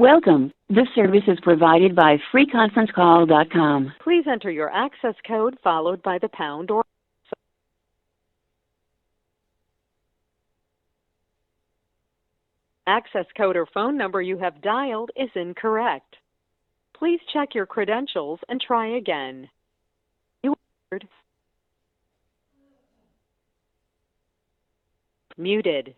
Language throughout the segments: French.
Welcome. This service is provided by freeconferencecall.com. Please enter your access code followed by the pound or access code or phone number you have dialed is incorrect. Please check your credentials and try again. You heard muted.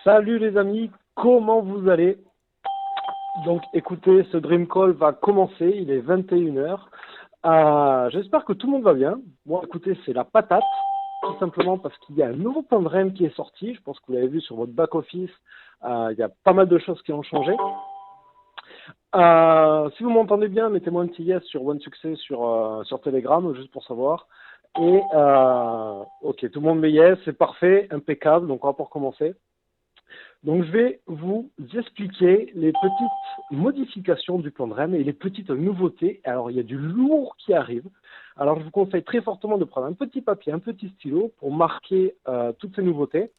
Salut les amis, comment vous allez? Donc écoutez, ce Dream Call va commencer, il est 21 h. J'espère que tout le monde va bien. Moi écoutez, c'est la patate, tout simplement parce qu'il y a un nouveau plan de REM qui est sorti. Je pense que vous l'avez vu sur votre back-office, il y a pas mal de choses qui ont changé. Si vous m'entendez bien, mettez-moi un petit yes sur OneSuccess sur Telegram, juste pour savoir. Et ok, tout le monde met yes, c'est parfait, impeccable, donc on va pouvoir commencer. Donc, je vais vous expliquer les petites modifications du plan de REM et les petites nouveautés. Alors, il y a du lourd qui arrive. Alors, je vous conseille très fortement de prendre un petit papier, un petit stylo pour marquer toutes ces nouveautés,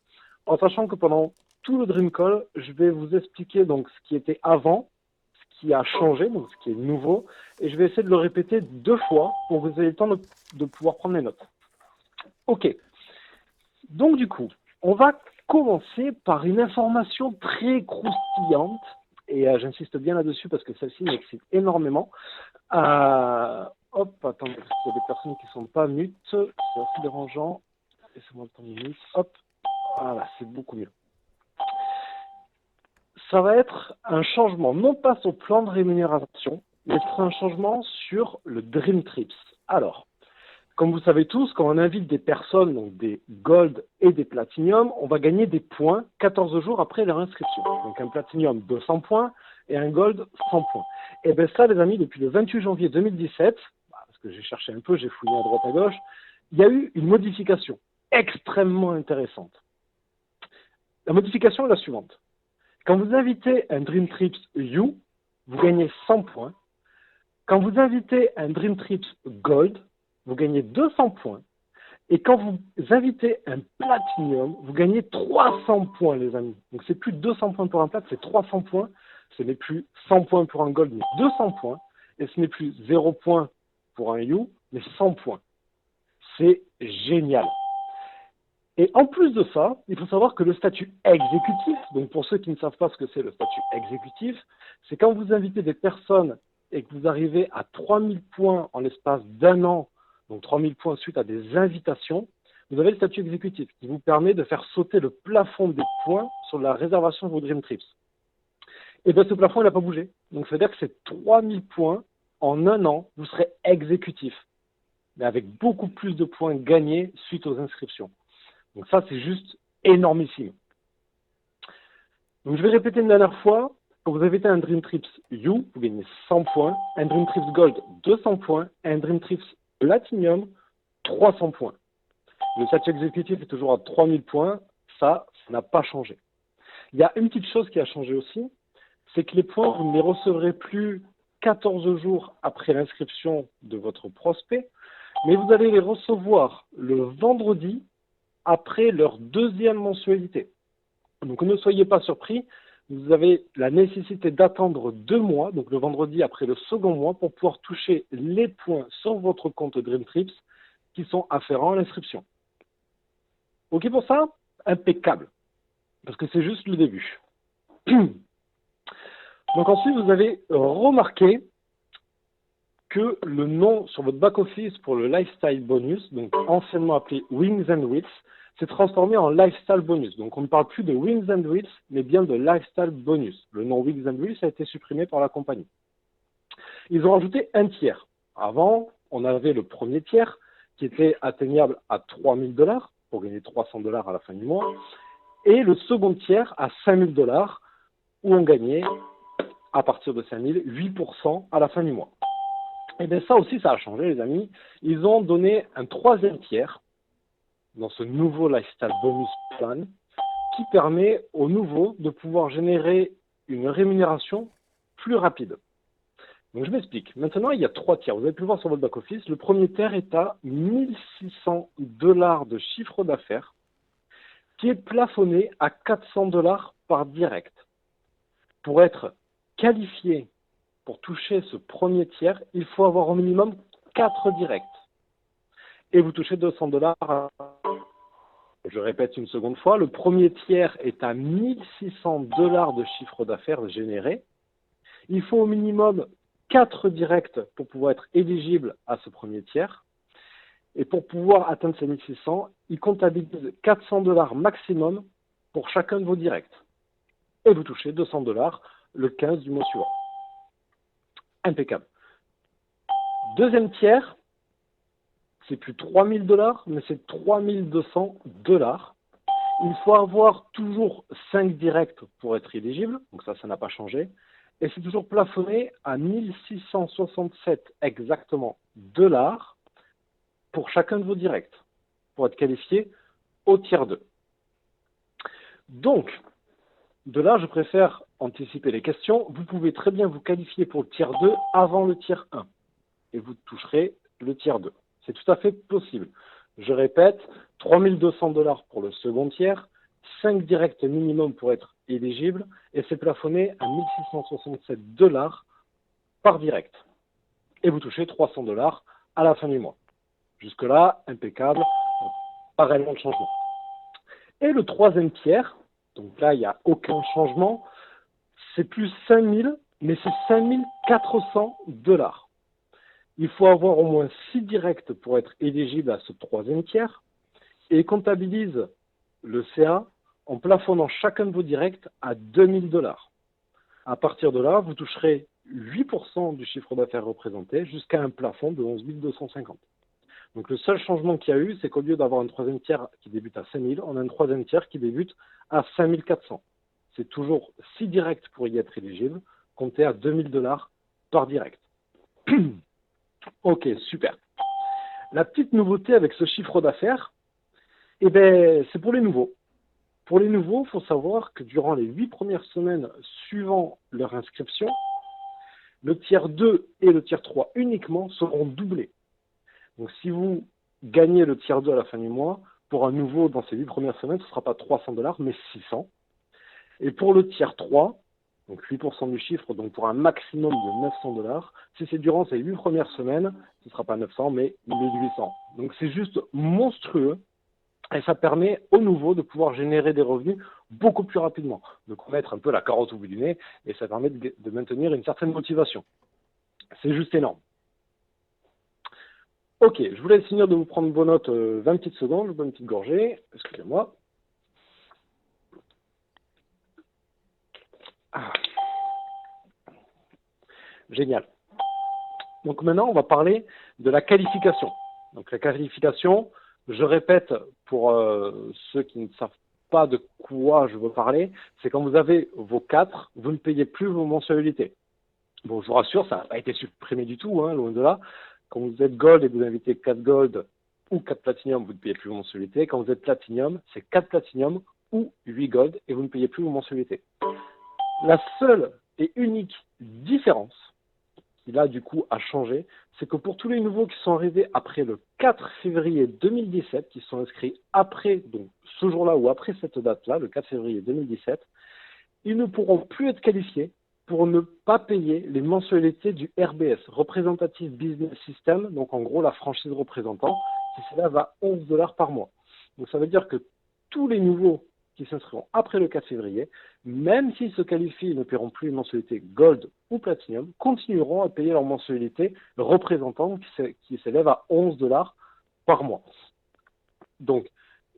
en sachant que pendant tout le Dream Call, je vais vous expliquer donc ce qui était avant, ce qui a changé, donc ce qui est nouveau, et je vais essayer de le répéter 2 fois pour que vous ayez le temps de pouvoir prendre les notes. Ok. Donc, du coup, on va commencer par une information très croustillante, et j'insiste bien là-dessus parce que celle-ci m'excite énormément. Hop, attendez, parce qu'il y a des personnes qui ne sont pas mutes, c'est assez dérangeant. Laissez-moi le temps de mute. Hop, voilà, c'est beaucoup mieux. Ça va être un changement, non pas sur le plan de rémunération, mais c'est un changement sur le Dream Trips. Alors, comme vous savez tous, quand on invite des personnes, donc des Gold et des Platinum, on va gagner des points 14 jours après leur inscription. Donc un Platinum, 200 points, et un gold 100 points. Et bien ça, les amis, depuis le 28 janvier 2017, parce que j'ai cherché un peu, j'ai fouillé à droite à gauche, il y a eu une modification extrêmement intéressante. La modification est la suivante. Quand vous invitez un Dream Trips You, vous gagnez 100 points. Quand vous invitez un Dream Trips Gold, vous gagnez 200 points. Et quand vous invitez un Platinum, vous gagnez 300 points, les amis. Donc c'est plus 200 points pour un plat, c'est 300 points. Ce n'est plus 100 points pour un Gold, mais 200 points. Et ce n'est plus 0 points pour un You, mais 100 points. C'est génial. Et en plus de ça, il faut savoir que le statut exécutif, donc pour ceux qui ne savent pas ce que c'est le statut exécutif, c'est quand vous invitez des personnes et que vous arrivez à 3000 points en l'espace d'1 an, donc 3000 points suite à des invitations, vous avez le statut exécutif qui vous permet de faire sauter le plafond des points sur la réservation de vos Dream Trips. Et bien ce plafond, il n'a pas bougé. Donc ça veut dire que c'est 3000 points en 1 an, vous serez exécutif, mais avec beaucoup plus de points gagnés suite aux inscriptions. Donc ça, c'est juste énormissime. Donc je vais répéter une dernière fois. Quand vous invitez un Dream Trips You, vous gagnez 100 points. Un Dream Trips Gold, 200 points. Un Dream Trips Platinum, 300 points. Le statut exécutif est toujours à 3000 points. Ça n'a pas changé. Il y a une petite chose qui a changé aussi, c'est que les points, vous ne les recevrez plus 14 jours après l'inscription de votre prospect, mais vous allez les recevoir le vendredi après leur deuxième mensualité. Donc ne soyez pas surpris, vous avez la nécessité d'attendre 2 mois, donc le vendredi après le second mois, pour pouvoir toucher les points sur votre compte Dream Trips qui sont afférents à l'inscription. Ok pour ça? Impeccable, parce que c'est juste le début. Donc ensuite, vous avez remarqué que le nom sur votre back-office pour le Lifestyle Bonus, donc anciennement appelé Wings and Wheels, s'est transformé en Lifestyle Bonus. Donc on ne parle plus de Wings and Wheels, mais bien de Lifestyle Bonus. Le nom Wings and Wheels a été supprimé par la compagnie. Ils ont rajouté un tiers. Avant, on avait le premier tiers qui était atteignable à 3000 $, pour gagner 300 $ à la fin du mois, et le second tiers à 5000 $, où on gagnait, à partir de 5000, 8% à la fin du mois. Et bien ça aussi, ça a changé, les amis. Ils ont donné un troisième tiers dans ce nouveau Lifestyle Bonus Plan qui permet aux nouveaux de pouvoir générer une rémunération plus rapide. Donc je m'explique. Maintenant, il y a 3 tiers. Vous avez pu le voir sur votre back-office. Le premier tiers est à 1600 $ de chiffre d'affaires qui est plafonné à 400 $ par direct. Pour être qualifié pour toucher ce premier tiers, il faut avoir au minimum 4 directs. Et vous touchez 200 $. Je répète une seconde fois, le premier tiers est à 1600 $ de chiffre d'affaires généré. Il faut au minimum 4 directs pour pouvoir être éligible à ce premier tiers. Et pour pouvoir atteindre ces 1600, il comptabilise 400 $ maximum pour chacun de vos directs. Et vous touchez 200 $ le 15 du mois suivant. Impeccable. Deuxième tiers, c'est plus 3000 $, mais c'est 3200 $. Il faut avoir toujours 5 directs pour être éligible, donc ça n'a pas changé. Et c'est toujours plafonné à 1667 exactement $ pour chacun de vos directs, pour être qualifié au tiers 2. Donc, de là, je préfère anticiper les questions. Vous pouvez très bien vous qualifier pour le tiers 2 avant le tiers 1. Et vous toucherez le tiers 2. C'est tout à fait possible. Je répète, 3200 $ pour le second tiers, 5 directs minimum pour être éligible, et c'est plafonné à 1667 $ par direct. Et vous touchez 300 $ à la fin du mois. Jusque-là, impeccable, pas réellement de changement. Et le troisième tiers, donc là, il n'y a aucun changement, c'est plus 5000, mais c'est 5400 $. Il faut avoir au moins 6 directs pour être éligible à ce troisième tiers et comptabilise le CA en plafonnant chacun de vos directs à 2000 $. À partir de là, vous toucherez 8% du chiffre d'affaires représenté jusqu'à un plafond de 11 250. Donc le seul changement qu'il y a eu, c'est qu'au lieu d'avoir un troisième tiers qui débute à 5000, on a un troisième tiers qui débute à 5400. C'est toujours 6 directs pour y être éligible, comptez à 2000 $ par direct. Ok, super. La petite nouveauté avec ce chiffre d'affaires, eh ben, c'est pour les nouveaux. Pour les nouveaux, il faut savoir que durant les 8 premières semaines suivant leur inscription, le tiers 2 et le tiers 3 uniquement seront doublés. Donc si vous gagnez le tiers 2 à la fin du mois, pour un nouveau dans ces 8 premières semaines, ce ne sera pas 300 $, mais 600. Et pour le tiers 3, donc 8% du chiffre, donc pour un maximum de 900 $, si c'est durant ces 8 premières semaines, ce ne sera pas 900, mais 1800. Donc c'est juste monstrueux. Et ça permet aux nouveaux de pouvoir générer des revenus beaucoup plus rapidement, de mettre un peu la carotte au bout du nez, et ça permet de maintenir une certaine motivation. C'est juste énorme. Ok, je vous laisse finir de vous prendre vos notes 20 petites secondes, je bois une petite gorgée, excusez-moi. Ah. Génial. Donc maintenant, on va parler de la qualification. Donc la qualification, je répète pour ceux qui ne savent pas de quoi je veux parler, c'est quand vous avez vos 4, vous ne payez plus vos mensualités. Bon, je vous rassure, ça n'a pas été supprimé du tout, hein, loin de là. Quand vous êtes Gold et que vous invitez 4 Gold ou 4 Platinum, vous ne payez plus vos mensualités. Quand vous êtes Platinum, c'est 4 Platinum ou 8 Gold et vous ne payez plus vos mensualités. La seule et unique différence qui là du coup a changé, c'est que pour tous les nouveaux qui sont arrivés après le 4 février 2017, qui sont inscrits après donc ce jour-là ou après cette date-là, le 4 février 2017, ils ne pourront plus être qualifiés pour ne pas payer les mensualités du RBS, Representative Business System, donc en gros la franchise représentant, qui s'élève à 11 $ par mois. Donc ça veut dire que tous les nouveaux qui s'inscriront après le 4 février, même s'ils se qualifient et ne paieront plus les mensualités Gold ou Platinum, continueront à payer leur mensualité représentant qui s'élève à 11 $ par mois. Donc,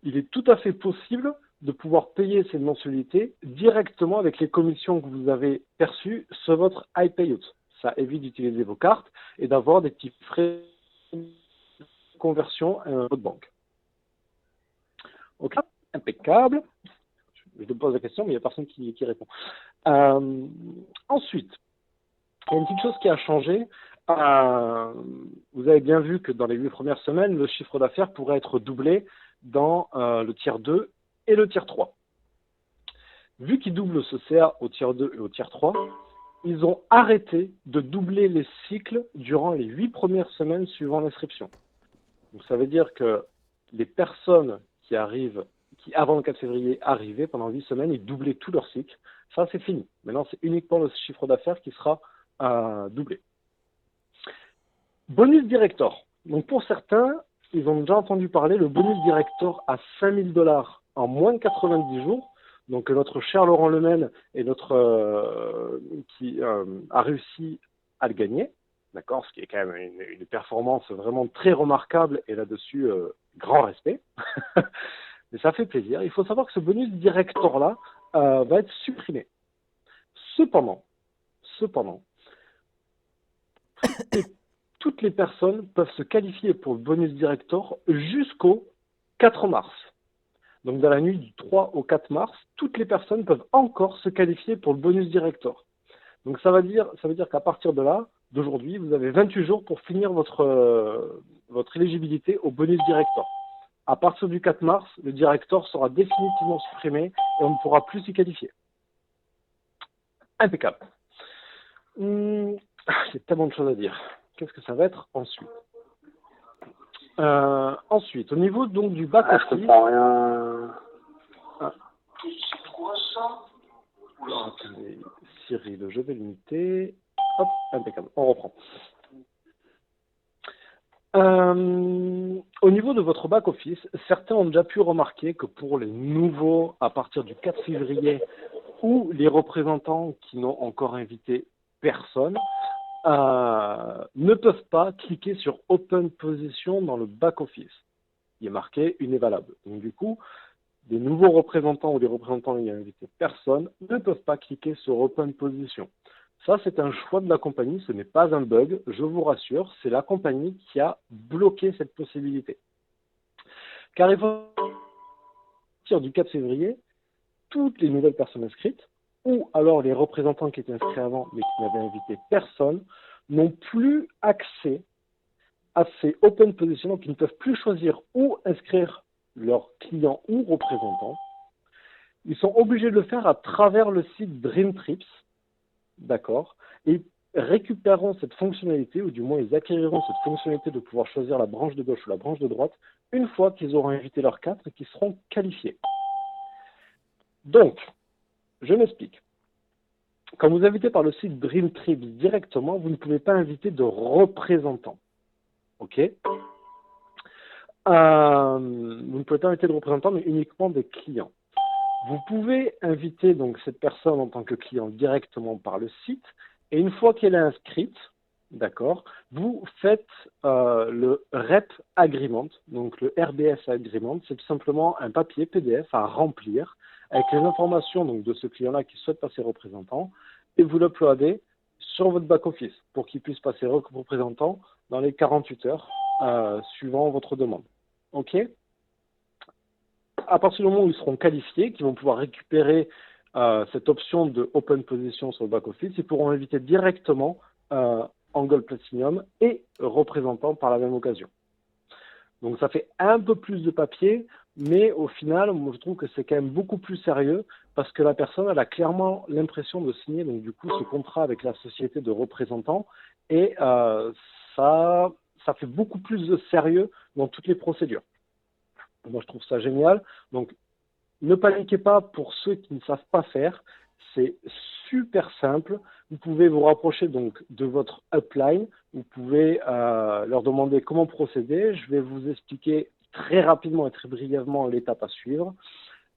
il est tout à fait possible de pouvoir payer ces mensualités directement avec les commissions que vous avez perçues sur votre iPayout. Ça évite d'utiliser vos cartes et d'avoir des petits frais de conversion à votre banque. Ok, impeccable. Je te pose la question, mais il n'y a personne qui répond. Ensuite, il y a une petite chose qui a changé. Vous avez bien vu que dans les 8 premières semaines, le chiffre d'affaires pourrait être doublé dans le tiers 2 et le tiers 3. Vu qu'ils doublent ce CA au tiers 2 et au tiers 3, ils ont arrêté de doubler les cycles durant les 8 premières semaines suivant l'inscription. Donc ça veut dire que les personnes qui arrivent, qui avant le 4 février arrivaient pendant 8 semaines, ils doublaient tout leur cycle. Ça, c'est fini. Maintenant, c'est uniquement le chiffre d'affaires qui sera doublé. Bonus Director. Donc pour certains, ils ont déjà entendu parler, le bonus Director à 5000 $ en moins de 90 jours. Donc notre cher Laurent Lemaine et notre qui a réussi à le gagner. D'accord, ce qui est quand même une performance vraiment très remarquable et là-dessus, grand respect. Mais ça fait plaisir. Il faut savoir que ce bonus Director-là va être supprimé. Cependant, toutes les personnes peuvent se qualifier pour le bonus Director jusqu'au 4 mars. Donc dans la nuit du 3 au 4 mars, toutes les personnes peuvent encore se qualifier pour le bonus Director. Donc ça veut dire qu'à partir de là, d'aujourd'hui, vous avez 28 jours pour finir votre éligibilité au bonus Director. À partir du 4 mars, le Director sera définitivement supprimé et on ne pourra plus s'y qualifier. Impeccable. Il y a tellement de choses à dire. Qu'est-ce que ça va être ensuite? Ensuite, au niveau donc du back-office... Attendez, Cyril, je vais limiter. Hop, impeccable, on reprend. Au niveau de votre back-office, certains ont déjà pu remarquer que pour les nouveaux, à partir du 4 février, ou les représentants qui n'ont encore invité personne, ne peuvent pas cliquer sur Open Position dans le back-office. Il est marqué invalable. Donc du coup, des nouveaux représentants ou des représentants qui n'ont invité personne ne peuvent pas cliquer sur Open Position. Ça, c'est un choix de la compagnie, ce n'est pas un bug, je vous rassure, c'est la compagnie qui a bloqué cette possibilité. Car il faut, à partir du 4 février, toutes les nouvelles personnes inscrites ou alors les représentants qui étaient inscrits avant mais qui n'avaient invité personne n'ont plus accès à ces open positions, donc ils ne peuvent plus choisir où inscrire leurs clients ou représentants. Ils sont obligés de le faire à travers le site Dream Trips, d'accord, et récupéreront cette fonctionnalité, ou du moins ils acquériront cette fonctionnalité de pouvoir choisir la branche de gauche ou la branche de droite, une fois qu'ils auront invité leurs 4 et qu'ils seront qualifiés. Donc, je m'explique. Quand vous invitez par le site Dream Trips directement, vous ne pouvez pas inviter de représentants. Ok. Vous ne pouvez pas inviter de représentants, mais uniquement des clients. Vous pouvez inviter donc cette personne en tant que client directement par le site, et une fois qu'elle est inscrite, d'accord, vous faites le REP Agreement, donc le RBS Agreement, c'est tout simplement un papier PDF à remplir avec les informations donc, de ce client-là qui souhaite passer représentant, et vous l'uploadez sur votre back-office pour qu'il puisse passer représentant dans les 48 heures suivant votre demande. OK ? À partir du moment où ils seront qualifiés, qu'ils vont pouvoir récupérer cette option de Open Position sur le back-office, ils pourront inviter directement en Gold Platinum et représentant par la même occasion. Donc ça fait un peu plus de papier, mais au final, moi je trouve que c'est quand même beaucoup plus sérieux parce que la personne elle a clairement l'impression de signer donc du coup ce contrat avec la société de représentants et ça fait beaucoup plus de sérieux dans toutes les procédures. Moi je trouve ça génial. Donc ne paniquez pas pour ceux qui ne savent pas faire, c'est super simple. Vous pouvez vous rapprocher donc de votre upline, vous pouvez leur demander comment procéder. Je vais vous expliquer très rapidement et très brièvement l'étape à suivre.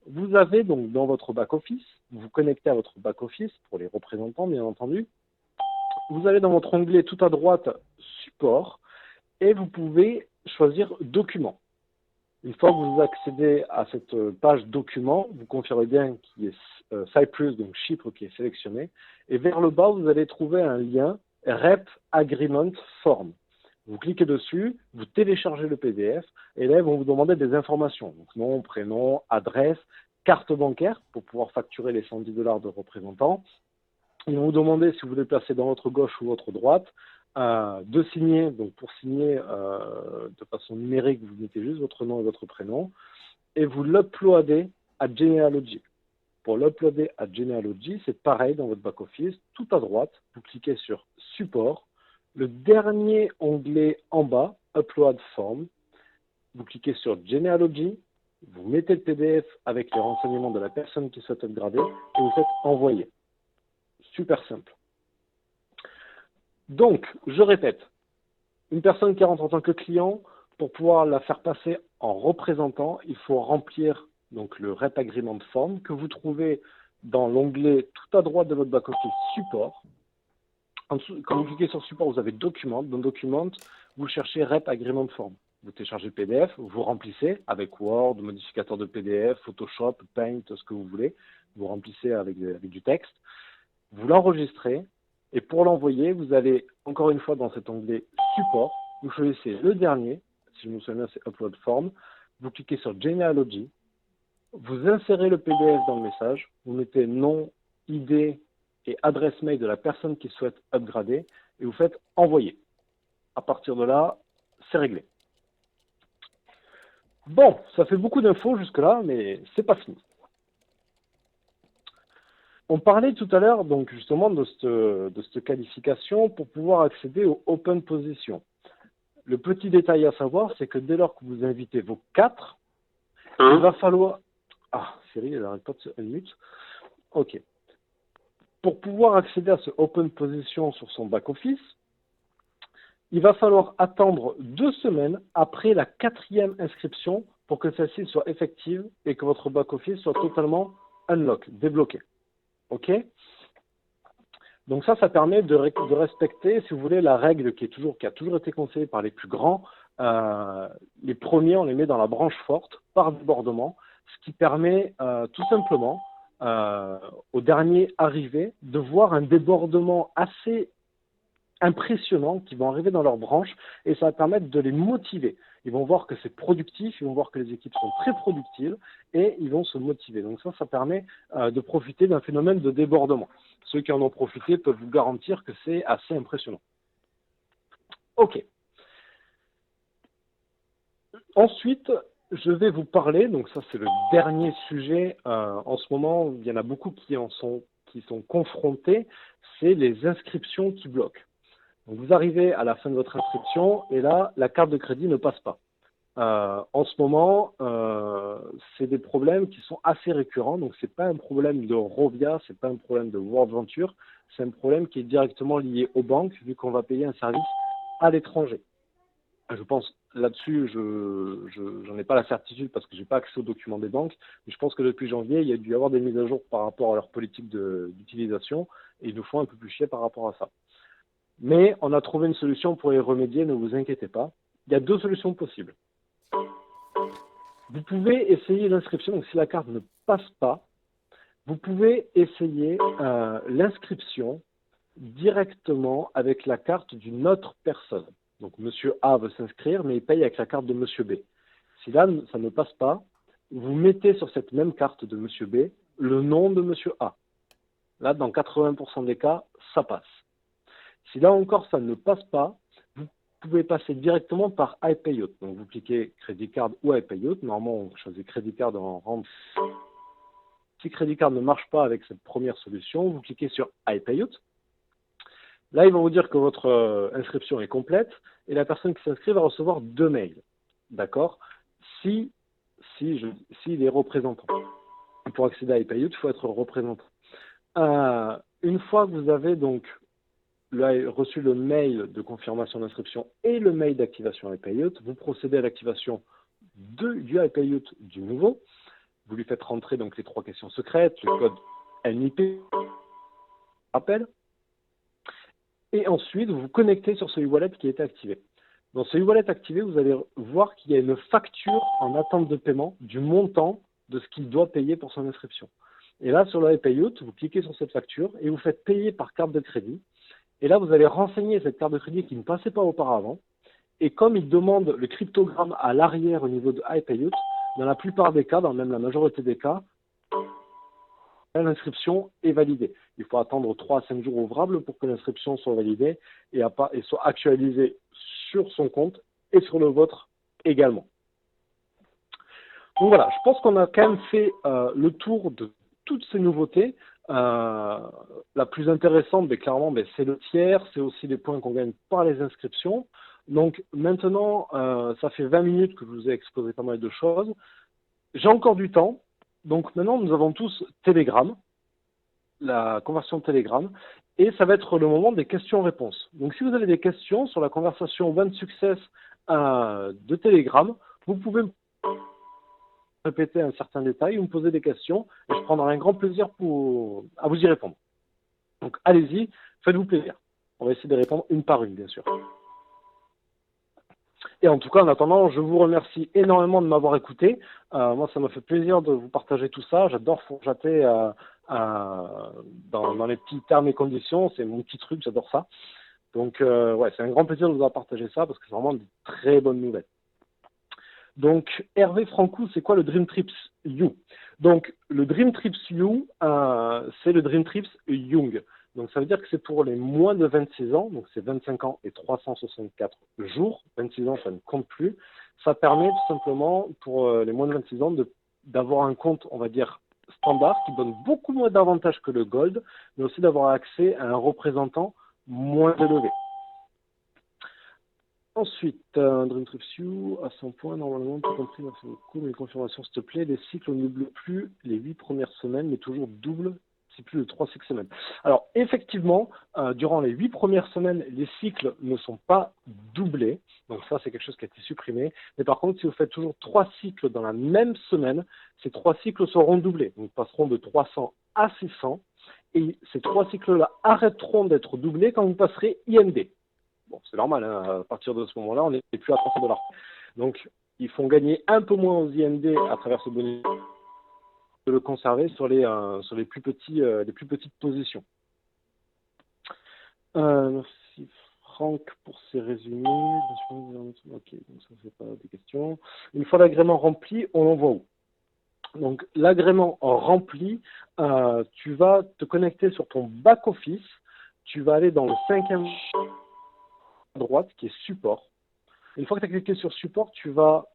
Vous avez donc dans votre back-office, vous vous connectez à votre back-office pour les représentants bien entendu. Vous allez dans votre onglet tout à droite Support et vous pouvez choisir Documents. Une fois que vous accédez à cette page document, vous confirmez bien qu'il y ait Cyprus, donc Chypre, qui est sélectionné. Et vers le bas, vous allez trouver un lien REP Agreement Form. Vous cliquez dessus, vous téléchargez le PDF, et là, ils vont vous demander des informations. Donc nom, prénom, adresse, carte bancaire pour pouvoir facturer les $110 de représentant. Ils vont vous demander si vous voulez placer dans votre gauche ou votre droite. De signer, donc pour signer de façon numérique, vous mettez juste votre nom et votre prénom et vous l'uploadez à Genealogy. Pour l'uploader à Genealogy, c'est pareil dans votre back-office, tout à droite, vous cliquez sur Support, le dernier onglet en bas, Upload Form, vous cliquez sur Genealogy, vous mettez le PDF avec les renseignements de la personne qui souhaite upgrader et vous faites envoyer. Super simple. Donc, je répète, une personne qui rentre en tant que client, pour pouvoir la faire passer en représentant, il faut remplir donc, le REP Agreement Form que vous trouvez dans l'onglet tout à droite de votre back-office Support. En dessous, quand vous cliquez sur Support, vous avez Document. Dans Document, vous cherchez REP Agreement Form. Vous téléchargez le PDF, vous remplissez avec Word, modificateur de PDF, Photoshop, Paint, ce que vous voulez. Vous remplissez avec du texte. Vous l'enregistrez. Et pour l'envoyer, vous allez encore une fois dans cet onglet Support, vous choisissez le dernier, si je me souviens bien c'est Upload Form, vous cliquez sur Genealogy, vous insérez le PDF dans le message, vous mettez nom, ID et adresse mail de la personne qui souhaite upgrader et vous faites envoyer. À partir de là, c'est réglé. Bon, ça fait beaucoup d'infos jusque-là, mais c'est pas fini. On parlait tout à l'heure donc justement de cette qualification pour pouvoir accéder aux Open Positions. Le petit détail à savoir, c'est que dès lors que vous invitez vos 4, il va falloir... Ah, Cyril, elle n'arrête pas de se unmute. OK. Pour pouvoir accéder à ce Open Position sur son back-office, il va falloir attendre 2 semaines après la 4e inscription pour que celle-ci soit effective et que votre back-office soit totalement unlock, débloqué. OK? Donc ça permet de respecter, si vous voulez, la règle qui a toujours été conseillée par les plus grands. Les premiers, on les met dans la branche forte par débordement, ce qui permet tout simplement aux derniers arrivés de voir un débordement assez impressionnant qui vont arriver dans leur branche et ça va permettre de les motiver. Ils vont voir que c'est productif, ils vont voir que les équipes sont très productives et ils vont se motiver. Donc ça permet de profiter d'un phénomène de débordement. Ceux qui en ont profité peuvent vous garantir que c'est assez impressionnant. Ok. Ensuite, je vais vous parler, donc ça c'est le dernier sujet en ce moment, il y en a beaucoup qui sont confrontés, c'est les inscriptions qui bloquent. Donc vous arrivez à la fin de votre inscription et là, la carte de crédit ne passe pas. En ce moment, c'est des problèmes qui sont assez récurrents, donc c'est pas un problème de Rovia, c'est pas un problème de World Venture, c'est un problème qui est directement lié aux banques vu qu'on va payer un service à l'étranger. Je pense là-dessus, j'en ai pas la certitude parce que j'ai pas accès aux documents des banques, mais je pense que depuis janvier, il y a dû y avoir des mises à jour par rapport à leur politique d'utilisation et ils nous font un peu plus chier par rapport à ça. Mais on a trouvé une solution pour y remédier, ne vous inquiétez pas. Il y a deux solutions possibles. Vous pouvez essayer l'inscription, donc si la carte ne passe pas, vous pouvez essayer l'inscription directement avec la carte d'une autre personne. Donc, Monsieur A veut s'inscrire, mais il paye avec la carte de Monsieur B. Si là, ça ne passe pas, vous mettez sur cette même carte de Monsieur B le nom de Monsieur A. Là, dans 80% des cas, ça passe. Si là encore, ça ne passe pas, vous pouvez passer directement par iPayout. Donc, vous cliquez Credit Card ou iPayout. Normalement, on choisit Credit Card en rente. Si Credit Card ne marche pas avec cette première solution, vous cliquez sur iPayout. Là, ils vont vous dire que votre inscription est complète et la personne qui s'inscrit va recevoir 2 mails. D'accord? S'il est représentant. Pour accéder à iPayout, il faut être représentant. Une fois que vous avez donc reçu le mail de confirmation d'inscription et le mail d'activation iPayout, vous procédez à l'activation du iPayout du nouveau. Vous lui faites rentrer donc les 3 questions secrètes, le code NIP, rappel. Et ensuite, vous vous connectez sur ce e-wallet qui a été activé. Dans ce e-wallet activé, vous allez voir qu'il y a une facture en attente de paiement du montant de ce qu'il doit payer pour son inscription. Et là, sur le iPayout, vous cliquez sur cette facture et vous faites payer par carte de crédit. Et là, vous allez renseigner cette carte de crédit qui ne passait pas auparavant. Et comme il demande le cryptogramme à l'arrière au niveau de iPayout, dans la plupart des cas, dans même la majorité des cas, l'inscription est validée. Il faut attendre 3 à 5 jours ouvrables pour que l'inscription soit validée et soit actualisée sur son compte et sur le vôtre également. Donc voilà, je pense qu'on a quand même fait le tour de toutes ces nouveautés. La plus intéressante, clairement, c'est le tiers, c'est aussi les points qu'on gagne par les inscriptions. Donc maintenant, ça fait 20 minutes que je vous ai exposé pas mal de choses. J'ai encore du temps. Donc maintenant, nous avons tous Telegram, la conversion Telegram, et ça va être le moment des questions-réponses. Donc si vous avez des questions sur la conversation OneSuccess de Telegram, vous pouvez répéter un certain détail ou me poser des questions, et je prendrai un grand plaisir à vous y répondre. Donc allez-y, faites-vous plaisir. On va essayer de répondre une par une, bien sûr. Et en tout cas, en attendant, je vous remercie énormément de m'avoir écouté. Moi, ça m'a fait plaisir de vous partager tout ça. J'adore fourjater dans les petits termes et conditions. C'est mon petit truc, j'adore ça. Donc, ouais, c'est un grand plaisir de vous avoir partagé ça parce que c'est vraiment de très bonnes nouvelles. Donc, Hervé Francou, c'est quoi le Dream Trips You? Donc, le Dream Trips You, c'est le Dream Trips Young. Donc, ça veut dire que c'est pour les moins de 26 ans, donc c'est 25 ans et 364 jours. 26 ans, ça ne compte plus. Ça permet tout simplement, pour les moins de 26 ans, d'avoir un compte, on va dire, standard, qui donne beaucoup moins d'avantages que le Gold, mais aussi d'avoir accès à un représentant moins élevé. Ensuite, Dream Trips You, à 100 points, normalement, tout compris, merci beaucoup, mais une confirmation, s'il te plaît, les cycles ne doublent plus les 8 premières semaines, mais toujours double c'est plus de 3 cycles semaines. Alors, effectivement, durant les 8 premières semaines, les cycles ne sont pas doublés. Donc ça, c'est quelque chose qui a été supprimé. Mais par contre, si vous faites toujours 3 cycles dans la même semaine, ces 3 cycles seront doublés. Donc, passeront de 300 à 600. Et ces 3 cycles-là arrêteront d'être doublés quand vous passerez IND. Bon, c'est normal, hein, à partir de ce moment-là, on n'est plus à 300 $. Donc, ils font gagner un peu moins aux IND à travers ce bonus de le conserver sur les plus petites positions. Merci Franck pour ces résumés. Ok, donc ça c'est pas des questions. Une fois l'agrément rempli, on l'envoie où? Donc l'agrément rempli, tu vas te connecter sur ton back-office, tu vas aller dans le cinquième à droite qui est support. Une fois que tu as cliqué sur support, tu vas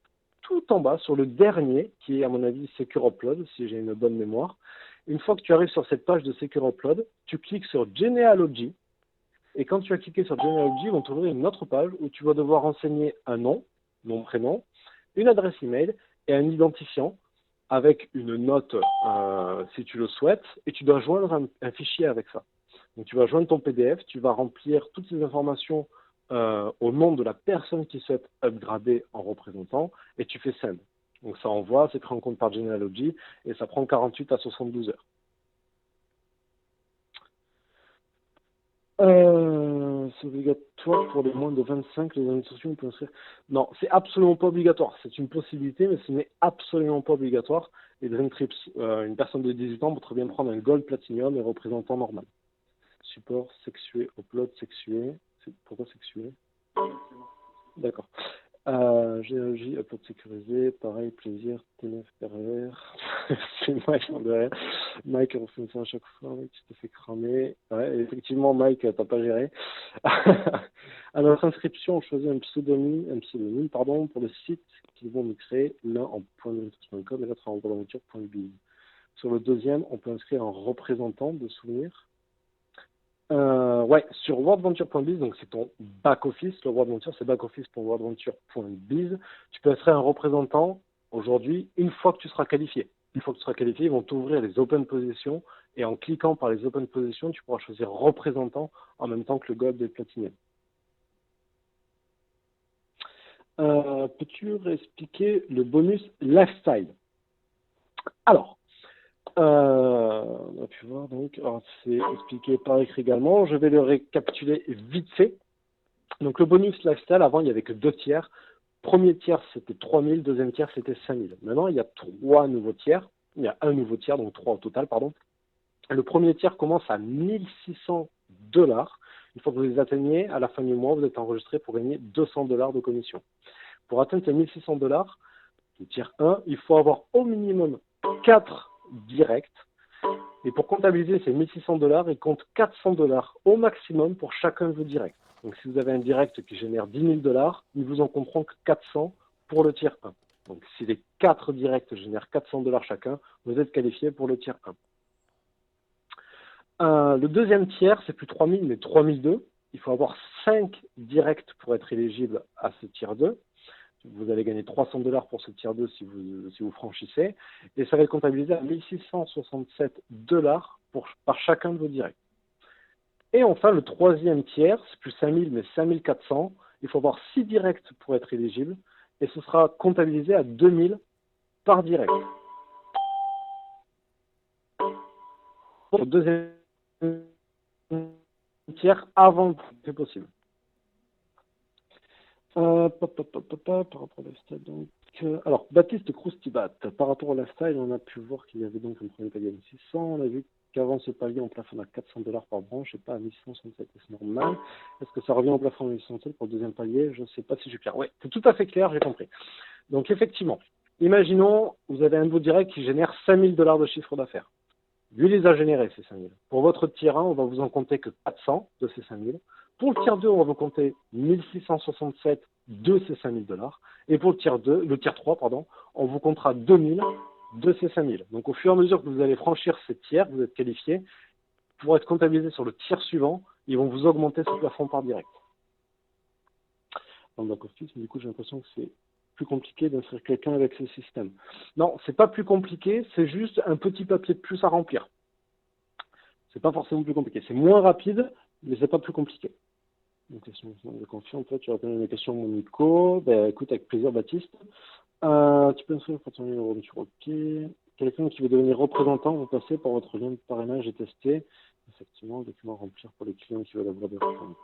tout en bas sur le dernier qui est à mon avis Secure Upload si j'ai une bonne mémoire. Une fois que tu arrives sur cette page de Secure Upload, tu cliques sur Genealogy et quand tu as cliqué sur Genealogy, ils vont t'ouvrir une autre page où tu vas devoir renseigner un nom, prénom, une adresse email et un identifiant avec une note si tu le souhaites et tu dois joindre un fichier avec ça. Donc tu vas joindre ton PDF, tu vas remplir toutes ces informations au nom de la personne qui souhaite upgrader en représentant et tu fais send. Donc ça envoie, c'est pris en compte par Genealogy et ça prend 48 à 72 heures. C'est obligatoire pour les moins de 25, les institutions peuvent inscrire. Non, c'est absolument pas obligatoire. C'est une possibilité, mais ce n'est absolument pas obligatoire. Et Dream Trips, une personne de 18 ans peut très bien prendre un Gold Platinum et représentant normal. Support, sexué, upload, sexué. Pourquoi sexué? D'accord. Géologie, upload sécurisé, pareil, plaisir, T9 derrière. C'est Mike en derrière. Mike refait ça à chaque fois, oui, tu te fais cramer. Ouais, effectivement, Mike, t'as pas géré. À notre inscription, on choisit un pseudonyme, pour le site qu'ils vont nous créer, l'un en .com et l'autre en bonaventure.biz. Sur le deuxième, on peut inscrire un représentant de souvenir. Ouais, sur wordventure.biz, donc c'est ton back-office. Le WordVenture, c'est backoffice.wordventure.biz. Tu peux inscrire un représentant aujourd'hui une fois que tu seras qualifié. Une fois que tu seras qualifié, ils vont t'ouvrir les open positions et en cliquant par les open positions, tu pourras choisir représentant en même temps que le gold et le platinum. Peux-tu réexpliquer le bonus lifestyle? Alors, on a pu voir donc, c'est expliqué par écrit également. Je vais le récapituler vite fait. Donc le bonus lifestyle, avant il n'y avait que 2 tiers. Premier tiers c'était 3000, deuxième tiers c'était 5000. Maintenant il y a 3 nouveaux tiers. Il y a un nouveau tiers, donc 3 au total, pardon. Le premier tiers commence à 1600 $. Une fois que vous les atteignez, à la fin du mois, vous êtes enregistré pour gagner 200 $ de commission. Pour atteindre ces 1600 $, le tiers 1, il faut avoir au minimum 4 directs. Et pour comptabiliser ces 1600 $, il compte 400 $ au maximum pour chacun de vos directs. Donc si vous avez un direct qui génère 10 000 $, ils vous en compteront que 400 pour le tiers 1. Donc si les 4 directs génèrent 400 $ chacun, vous êtes qualifié pour le tiers 1. Le deuxième tiers, c'est plus 3000 mais 3002. Il faut avoir 5 directs pour être éligible à ce tiers 2. Vous allez gagner 300 $ pour ce tiers 2 si vous franchissez. Et ça va être comptabilisé à 1667 $ par chacun de vos directs. Et enfin, le troisième tiers, c'est plus 5000 mais 5400. Il faut avoir 6 directs pour être éligible. Et ce sera comptabilisé à 2000 par direct. Pour le deuxième tiers, avant le plus possible. Par rapport au lifestyle, donc, alors Baptiste Croustibat, par rapport au lifestyle, on a pu voir qu'il y avait donc un premier palier à 1600, on a vu qu'avant ce palier on plafonne à 400 $ par branche et pas à 1667, c'est normal. Est-ce que ça revient au plafond à 1667 pour le deuxième palier? Je ne sais pas si je suis clair. Oui, c'est tout à fait clair, j'ai compris. Donc effectivement, imaginons, vous avez un de vos directs qui génère 5000 $ de chiffre d'affaires. Lui les a générés, ces 5000. Pour votre tiers 1, on va vous en compter que 400 de ces 5000. Pour le tiers 2, on va vous compter 1667 de ces 5000 $. Et pour le tiers 3, on vous comptera 2000 de ces 5000. Donc au fur et à mesure que vous allez franchir ces tiers, vous êtes qualifié, pour être comptabilisé sur le tiers suivant, ils vont vous augmenter ce plafond par direct. Dans le back-office, mais du coup j'ai l'impression que c'est plus compliqué d'inscrire quelqu'un avec ce système. Non, c'est pas plus compliqué, c'est juste un petit papier de plus à remplir. C'est pas forcément plus compliqué. C'est moins rapide, mais c'est pas plus compliqué. Une question de confiance, toi tu réponds à mes questions, Monico. Ben, écoute, avec plaisir, Baptiste. Tu peux inscrire pour ton numéro de OK. Quelqu'un qui veut devenir représentant, vous passez par votre lien de parrainage et tester. Effectivement, le document à remplir pour les clients qui veulent avoir des représentants.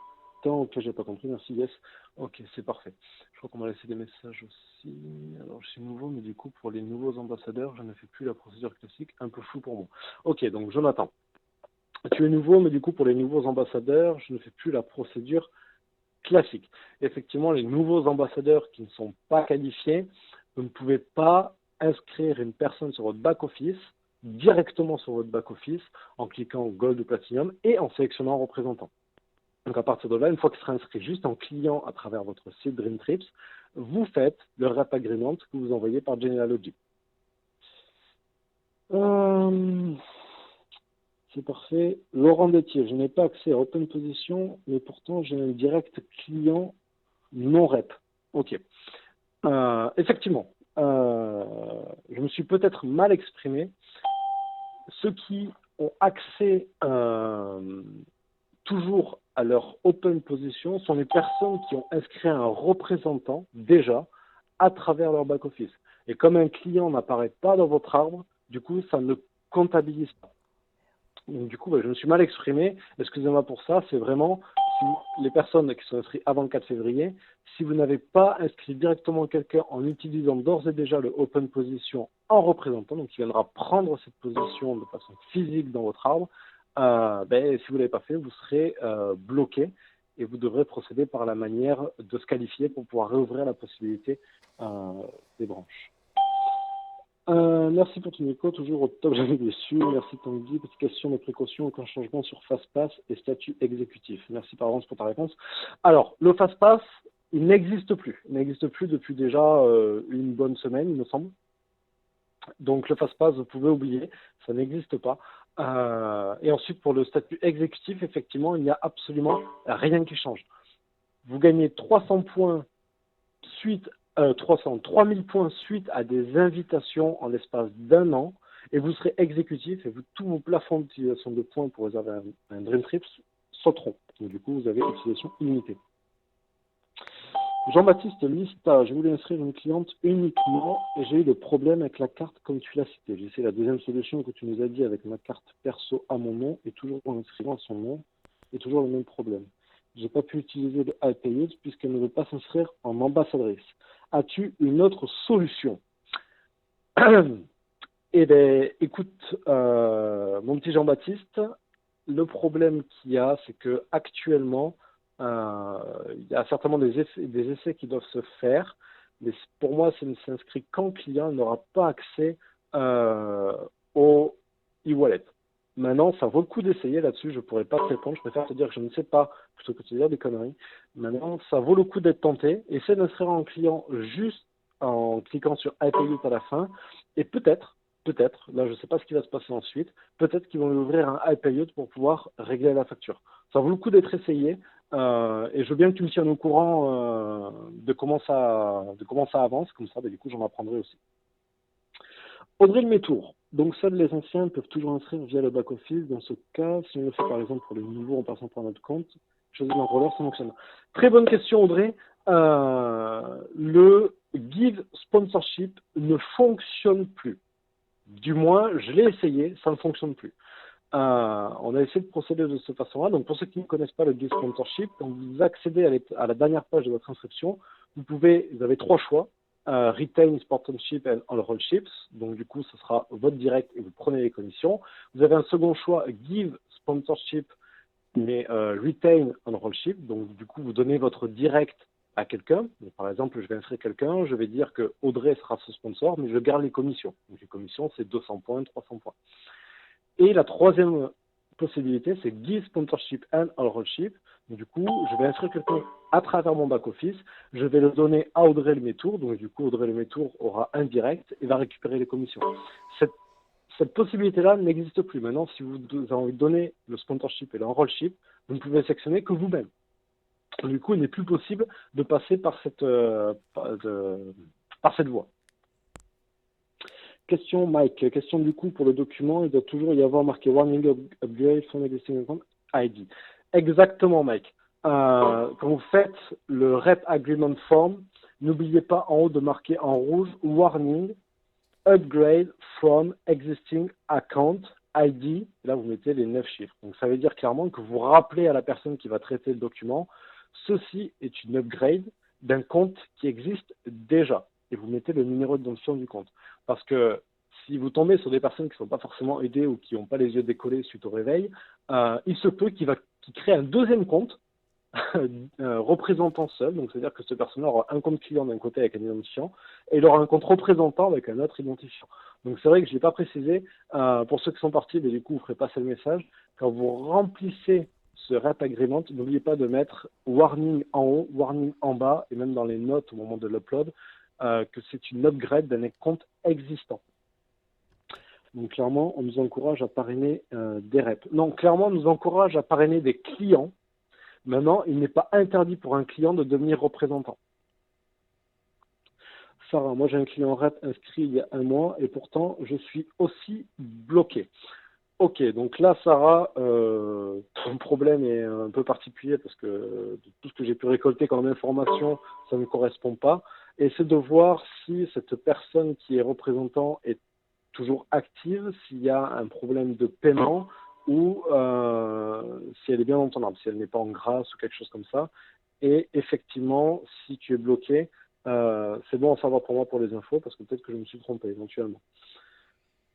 Ok, j'ai pas compris, merci, yes. Ok, c'est parfait. Je crois qu'on m'a laissé des messages aussi. Alors, je suis nouveau, mais du coup, pour les nouveaux ambassadeurs, je ne fais plus la procédure classique, un peu flou pour moi. Ok, donc Jonathan. Tu es nouveau, mais du coup, pour les nouveaux ambassadeurs, je ne fais plus la procédure classique. Effectivement, les nouveaux ambassadeurs qui ne sont pas qualifiés, vous ne pouvez pas inscrire une personne sur votre back-office, directement sur votre back-office, en cliquant Gold ou Platinum et en sélectionnant un représentant. Donc à partir de là, une fois qu'il sera inscrit juste en client à travers votre site Dream Trips, vous faites le Rep Agreement que vous envoyez par Genealogy. C'est parfait. Laurent Détier, je n'ai pas accès à Open Position, mais pourtant j'ai un direct client non rep. Ok. Effectivement, je me suis peut-être mal exprimé. Ceux qui ont accès toujours à leur Open Position sont les personnes qui ont inscrit un représentant déjà à travers leur back-office. Et comme un client n'apparaît pas dans votre arbre, du coup, ça ne comptabilise pas. Donc, du coup, je me suis mal exprimé. Excusez-moi pour ça. C'est vraiment si les personnes qui sont inscrites avant le 4 février, si vous n'avez pas inscrit directement quelqu'un en utilisant d'ores et déjà le Open Position en représentant, donc il viendra prendre cette position de façon physique dans votre arbre, si vous ne l'avez pas fait, vous serez bloqué et vous devrez procéder par la manière de se qualifier pour pouvoir réouvrir la possibilité des branches. Merci pour ton écho, toujours au top, jamais déçu. Merci Tanguy. Petite question de précaution, aucun changement sur FastPass et statut exécutif. Merci par avance pour ta réponse. Alors, le FastPass, il n'existe plus. Il n'existe plus depuis déjà une bonne semaine, il me semble. Donc le FastPass, vous pouvez oublier, ça n'existe pas. Et ensuite, pour le statut exécutif, effectivement, il n'y a absolument rien qui change. Vous gagnez 300 points suite 3000 points suite à des invitations en l'espace d'un an et vous serez exécutif et tous vos plafonds d'utilisation de points pour réserver un Dream Trips sauteront. Donc du coup, vous avez utilisation illimitée. Jean-Baptiste Lista, je voulais inscrire une cliente uniquement et j'ai eu le problème avec la carte comme tu l'as cité. J'ai essayé la deuxième solution que tu nous as dit avec ma carte perso à mon nom et toujours en inscrivant à son nom et toujours le même problème. J'ai pas pu utiliser le iPayus puisqu'elle ne veut pas s'inscrire en ambassadrice. As-tu une autre solution? Eh bien, écoute, mon petit Jean-Baptiste, le problème qu'il y a, c'est que actuellement, il y a certainement des essais qui doivent se faire, mais pour moi, ça ne s'inscrit qu'en client, il n'aura pas accès au e-wallet. Maintenant, ça vaut le coup d'essayer là-dessus, je ne pourrais pas te répondre, je préfère te dire que je ne sais pas, plutôt que de te dire des conneries. Maintenant, ça vaut le coup d'être tenté, essaie d'inscrire un client juste en cliquant sur iPayut à la fin, et peut-être, là je ne sais pas ce qui va se passer ensuite, peut-être qu'ils vont lui ouvrir un iPayut pour pouvoir régler la facture. Ça vaut le coup d'être essayé, et je veux bien que tu me tiennes au courant de comment ça avance, comme ça, du coup j'en apprendrai aussi. Audrey Métour. Donc seuls les anciens peuvent toujours inscrire via le back-office. Dans ce cas, si on le fait par exemple pour les nouveaux en passant par notre compte, choisir l'enrôleur, ça fonctionne. Très bonne question Audrey. Le Give Sponsorship ne fonctionne plus. Du moins, je l'ai essayé, ça ne fonctionne plus. On a essayé de procéder de cette façon-là. Donc pour ceux qui ne connaissent pas le Give Sponsorship, quand vous accédez à la dernière page de votre inscription, vous avez 3 choix. Retain Sponsorship and Enrollships, donc du coup ce sera votre direct et vous prenez les commissions. Vous avez un second choix, Give Sponsorship mais Retain Enrollship, donc du coup vous donnez votre direct à quelqu'un. Par exemple, je vais inscrire quelqu'un, je vais dire que Audrey sera ce sponsor, mais je garde les commissions. Donc les commissions c'est 200 points, 300 points. Et la troisième possibilité, c'est Give Sponsorship and Enrollship. Du coup, je vais inscrire quelqu'un à travers mon back-office, je vais le donner à Audrey Lemaitre, donc du coup, Audrey Lemaitre aura un direct et va récupérer les commissions. Cette possibilité-là n'existe plus. Maintenant, si vous avez envie de donner le sponsorship et l'enrollship, vous ne pouvez sélectionner que vous-même. Du coup, il n'est plus possible de passer par cette voie. Question Mike, question du coup pour le document, il doit toujours y avoir marqué Warning Upgrade from Existing Account ID. Exactement Mike. Quand vous faites le Rep Agreement Form, n'oubliez pas en haut de marquer en rouge Warning Upgrade from Existing Account ID. Là, vous mettez les 9 chiffres. Donc, ça veut dire clairement que vous rappelez à la personne qui va traiter le document, ceci est une upgrade d'un compte qui existe déjà. Et vous mettez le numéro d'identifiant du compte. Parce que si vous tombez sur des personnes qui ne sont pas forcément aidées ou qui n'ont pas les yeux décollés suite au réveil, il se peut qu'ils créent un deuxième compte représentant seul, donc c'est-à-dire que cette personne-là aura un compte client d'un côté avec un identifiant, et il aura un compte représentant avec un autre identifiant. Donc c'est vrai que je ne l'ai pas précisé, pour ceux qui sont partis, mais du coup vous ferez passer le message, quand vous remplissez ce rep agreement, n'oubliez pas de mettre warning en haut, warning en bas, et même dans les notes au moment de l'upload, que c'est une upgrade d'un compte existant. Donc clairement, on nous encourage à parrainer des reps. Non, clairement, on nous encourage à parrainer des clients. Maintenant, il n'est pas interdit pour un client de devenir représentant. Sarah, moi j'ai un client rep inscrit il y a 1 mois et pourtant je suis aussi bloqué. Ok, donc là Sarah, ton problème est un peu particulier parce que de tout ce que j'ai pu récolter comme information, ça ne correspond pas. Et c'est de voir si cette personne qui est représentant est toujours active, s'il y a un problème de paiement ou si elle est bien dans ton arbre, si elle n'est pas en grâce ou quelque chose comme ça. Et effectivement, si tu es bloqué, c'est bon à savoir pour moi pour les infos, parce que peut-être que je me suis trompé éventuellement.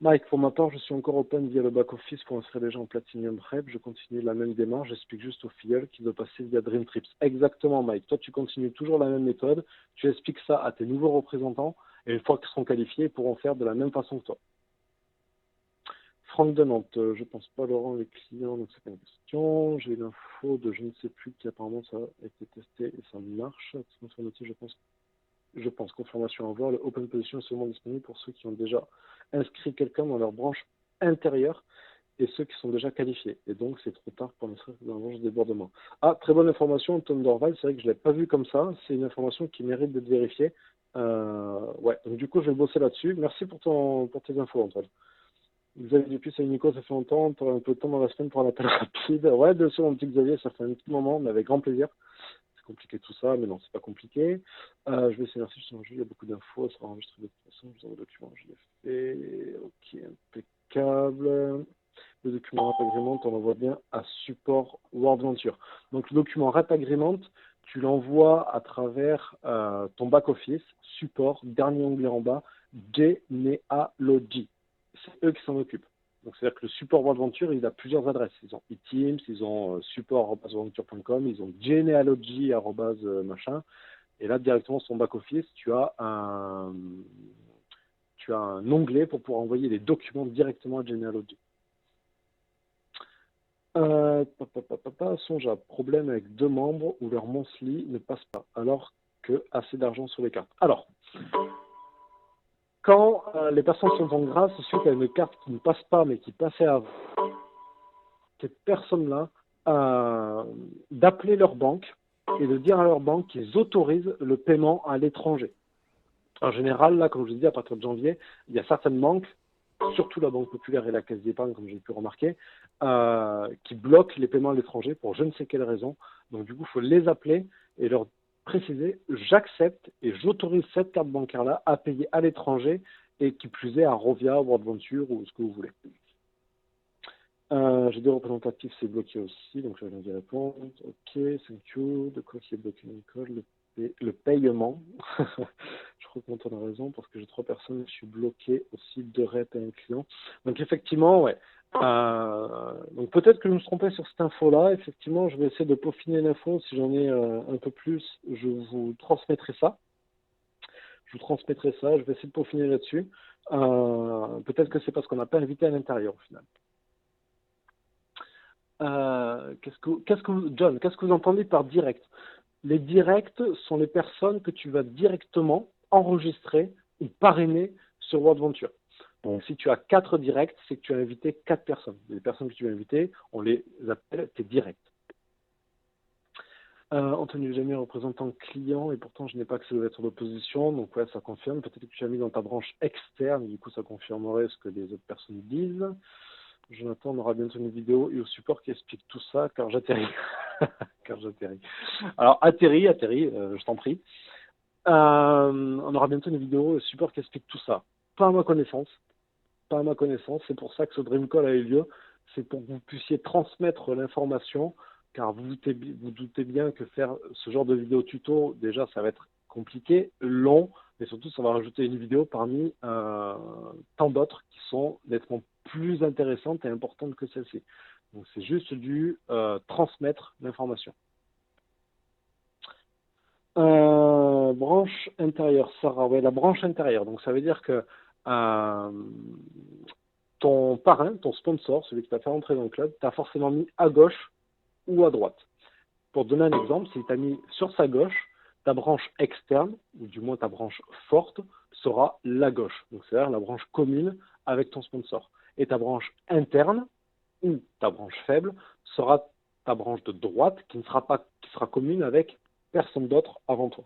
Mike, pour ma part, je suis encore open via le back-office pour inscrire les gens en Platinum Rep. Je continue la même démarche, j'explique juste au filleul qui veut passer via Dream Trips. Exactement, Mike. Toi, tu continues toujours la même méthode, tu expliques ça à tes nouveaux représentants, et une fois qu'ils seront qualifiés, ils pourront faire de la même façon que toi. Franck de Nantes, je pense pas Laurent les clients, donc c'est pas une question. J'ai l'info de je ne sais plus qui apparemment ça a été testé et ça marche. Je pense confirmation à avoir. Le Open Position est seulement disponible pour ceux qui ont déjà inscrit quelqu'un dans leur branche intérieure et ceux qui sont déjà qualifiés. Et donc c'est trop tard pour l'inscrire dans la branche débordement. Ah, très bonne information, Tom Dorval, c'est vrai que je ne l'ai pas vu comme ça. C'est une information qui mérite d'être vérifiée. Ouais, donc du coup je vais bosser là-dessus. Merci pour tes infos, Antoine. Xavier Dupuis, c'est Nico, ça fait longtemps, tu auras un peu de temps dans la semaine pour un appel rapide. Ouais, bien sûr, mon petit Xavier, ça fait un petit moment, mais avec grand plaisir. C'est compliqué tout ça, mais non, c'est pas compliqué. Je vais essayer, merci, il y a beaucoup d'infos, ça sera enregistré de toute façon, je vous envoie le document, je l'ai fait. Ok, impeccable. Le document Rap Agreement, on l'envoie bien à support World Venture. Donc le document Rap Agreement, tu l'envoies à travers ton back-office, support, dernier onglet en bas, Genealogy. C'est eux qui s'en occupent. Donc, c'est-à-dire que le support World Venture, il a plusieurs adresses. Ils ont eTeams, ils ont support@worldventure.com, ils ont genealogy machin. Et là, directement sur ton back-office, tu as un onglet pour pouvoir envoyer les documents directement à Genealogy. Songe à problème avec 2 membres où leur monthly ne passe pas, alors que assez d'argent sur les cartes. Alors, quand les personnes sont en grâce, c'est sûr qu'il y a une carte qui ne passe pas, mais qui passait avant. Ces personnes-là, d'appeler leur banque et de dire à leur banque qu'ils autorisent le paiement à l'étranger. En général, là, comme je vous ai dit, à partir de janvier, il y a certaines banques, surtout la Banque Populaire et la Caisse d'Épargne, comme j'ai pu remarquer, qui bloquent les paiements à l'étranger pour je ne sais quelle raison. Donc, du coup, il faut les appeler et leur préciser, j'accepte et j'autorise cette carte bancaire-là à payer à l'étranger et qui plus est à Rovia, World Venture ou ce que vous voulez. J'ai 2 représentatifs, c'est bloqué aussi, donc je viens d'y répondre. Ok, thank you. De quoi qui est bloqué, Nicole? Le paiement. Je crois qu'on a raison parce que j'ai 3 personnes, je suis bloqué aussi 2 reps et un client. Donc effectivement, ouais. Donc peut-être que je me suis trompé sur cette info-là. Effectivement, je vais essayer de peaufiner l'info. Si j'en ai un peu plus, je vous transmettrai ça. Je vais essayer de peaufiner là-dessus. Peut-être que c'est parce qu'on n'a pas invité à l'intérieur au final. John, qu'est-ce que vous entendez par direct? Les directs sont les personnes que tu vas directement enregistrer ou parrainer sur World Venture. Donc, si tu as 4 directs, c'est que tu as invité 4 personnes. Les personnes que tu as invitées, on les appelle tes directs. Anthony Jamie, représentant client, et pourtant je n'ai pas accès aux lettres d'opposition, donc ouais, ça confirme. Peut-être que tu as mis dans ta branche externe, du coup ça confirmerait ce que les autres personnes disent. Jonathan, on aura bientôt une vidéo et au support qui explique tout ça, car j'atterris. Alors, atterris, je t'en prie. On aura bientôt une vidéo au support qui explique tout ça. Pas à ma connaissance. C'est pour ça que ce Dream Call a eu lieu. C'est pour que vous puissiez transmettre l'information, car vous doutez bien que faire ce genre de vidéo tuto, déjà, ça va être compliqué, long, mais surtout, ça va rajouter une vidéo parmi tant d'autres qui sont nettement plus intéressantes et importantes que celle-ci. Donc, c'est juste du transmettre l'information. branche intérieure, Sarah, ouais, la branche intérieure. Donc ça veut dire que ton parrain, ton sponsor, celui qui t'a fait rentrer dans le club, t'a forcément mis à gauche ou à droite. Pour te donner un exemple, s'il t'a mis sur sa gauche, ta branche externe, ou du moins ta branche forte, sera la gauche. Donc c'est-à-dire la branche commune avec ton sponsor. Et ta branche interne, ou ta branche faible, sera ta branche de droite qui sera commune avec personne d'autre avant toi.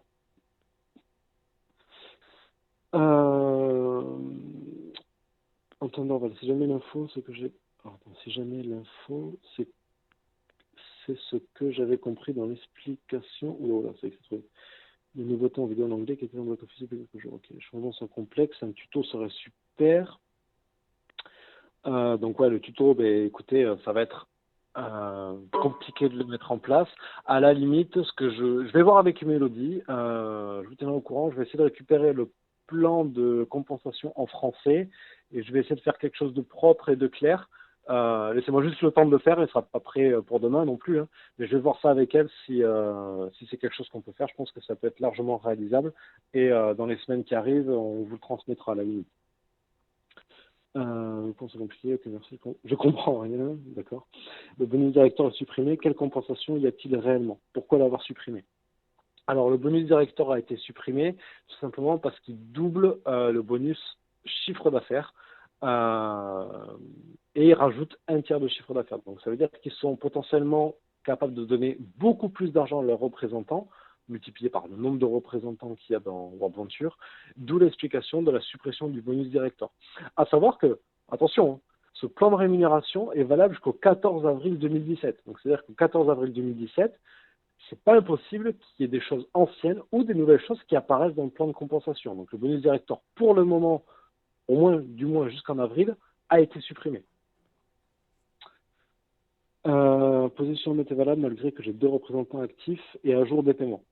Entendant, si jamais l'info, ce que j'ai. Pardon, si jamais l'info, c'est ce que j'avais compris dans l'explication. Oh là, c'est écrit. Les nouveautés en vidéo en anglais qui étaient en boîte officielle quelques jours. Ok, les changements sont complexes. Un tuto serait super. Donc ouais, le tuto, écoutez, ça va être compliqué de le mettre en place. À la limite, ce que je vais voir avec Mélodie, je vous tiendrai au courant, je vais essayer de récupérer le plan de compensation en français et je vais essayer de faire quelque chose de propre et de clair. Laissez-moi juste le temps de le faire, il ne sera pas prêt pour demain non plus, hein, mais je vais voir ça avec elle si c'est quelque chose qu'on peut faire. Je pense que ça peut être largement réalisable et dans les semaines qui arrivent, on vous le transmettra à la limite. Je pense que c'est compliqué, ok, merci. Je comprends rien, d'accord. Le bonus directeur est supprimé. Quelle compensation y a-t-il réellement? Pourquoi l'avoir supprimé? Alors, le bonus directeur a été supprimé tout simplement parce qu'il double le bonus chiffre d'affaires et il rajoute un tiers de chiffre d'affaires. Donc, ça veut dire qu'ils sont potentiellement capables de donner beaucoup plus d'argent à leurs représentants, multiplié par le nombre de représentants qu'il y a dans World Venture, d'où l'explication de la suppression du bonus directeur. À savoir que, attention, hein, ce plan de rémunération est valable jusqu'au 14 avril 2017. Donc, c'est-à-dire qu'au 14 avril 2017, c'est pas impossible qu'il y ait des choses anciennes ou des nouvelles choses qui apparaissent dans le plan de compensation. Donc, le bonus directeur, pour le moment, au moins, du moins jusqu'en avril, a été supprimé. Position était valable malgré que j'ai 2 représentants actifs et à jour des paiements.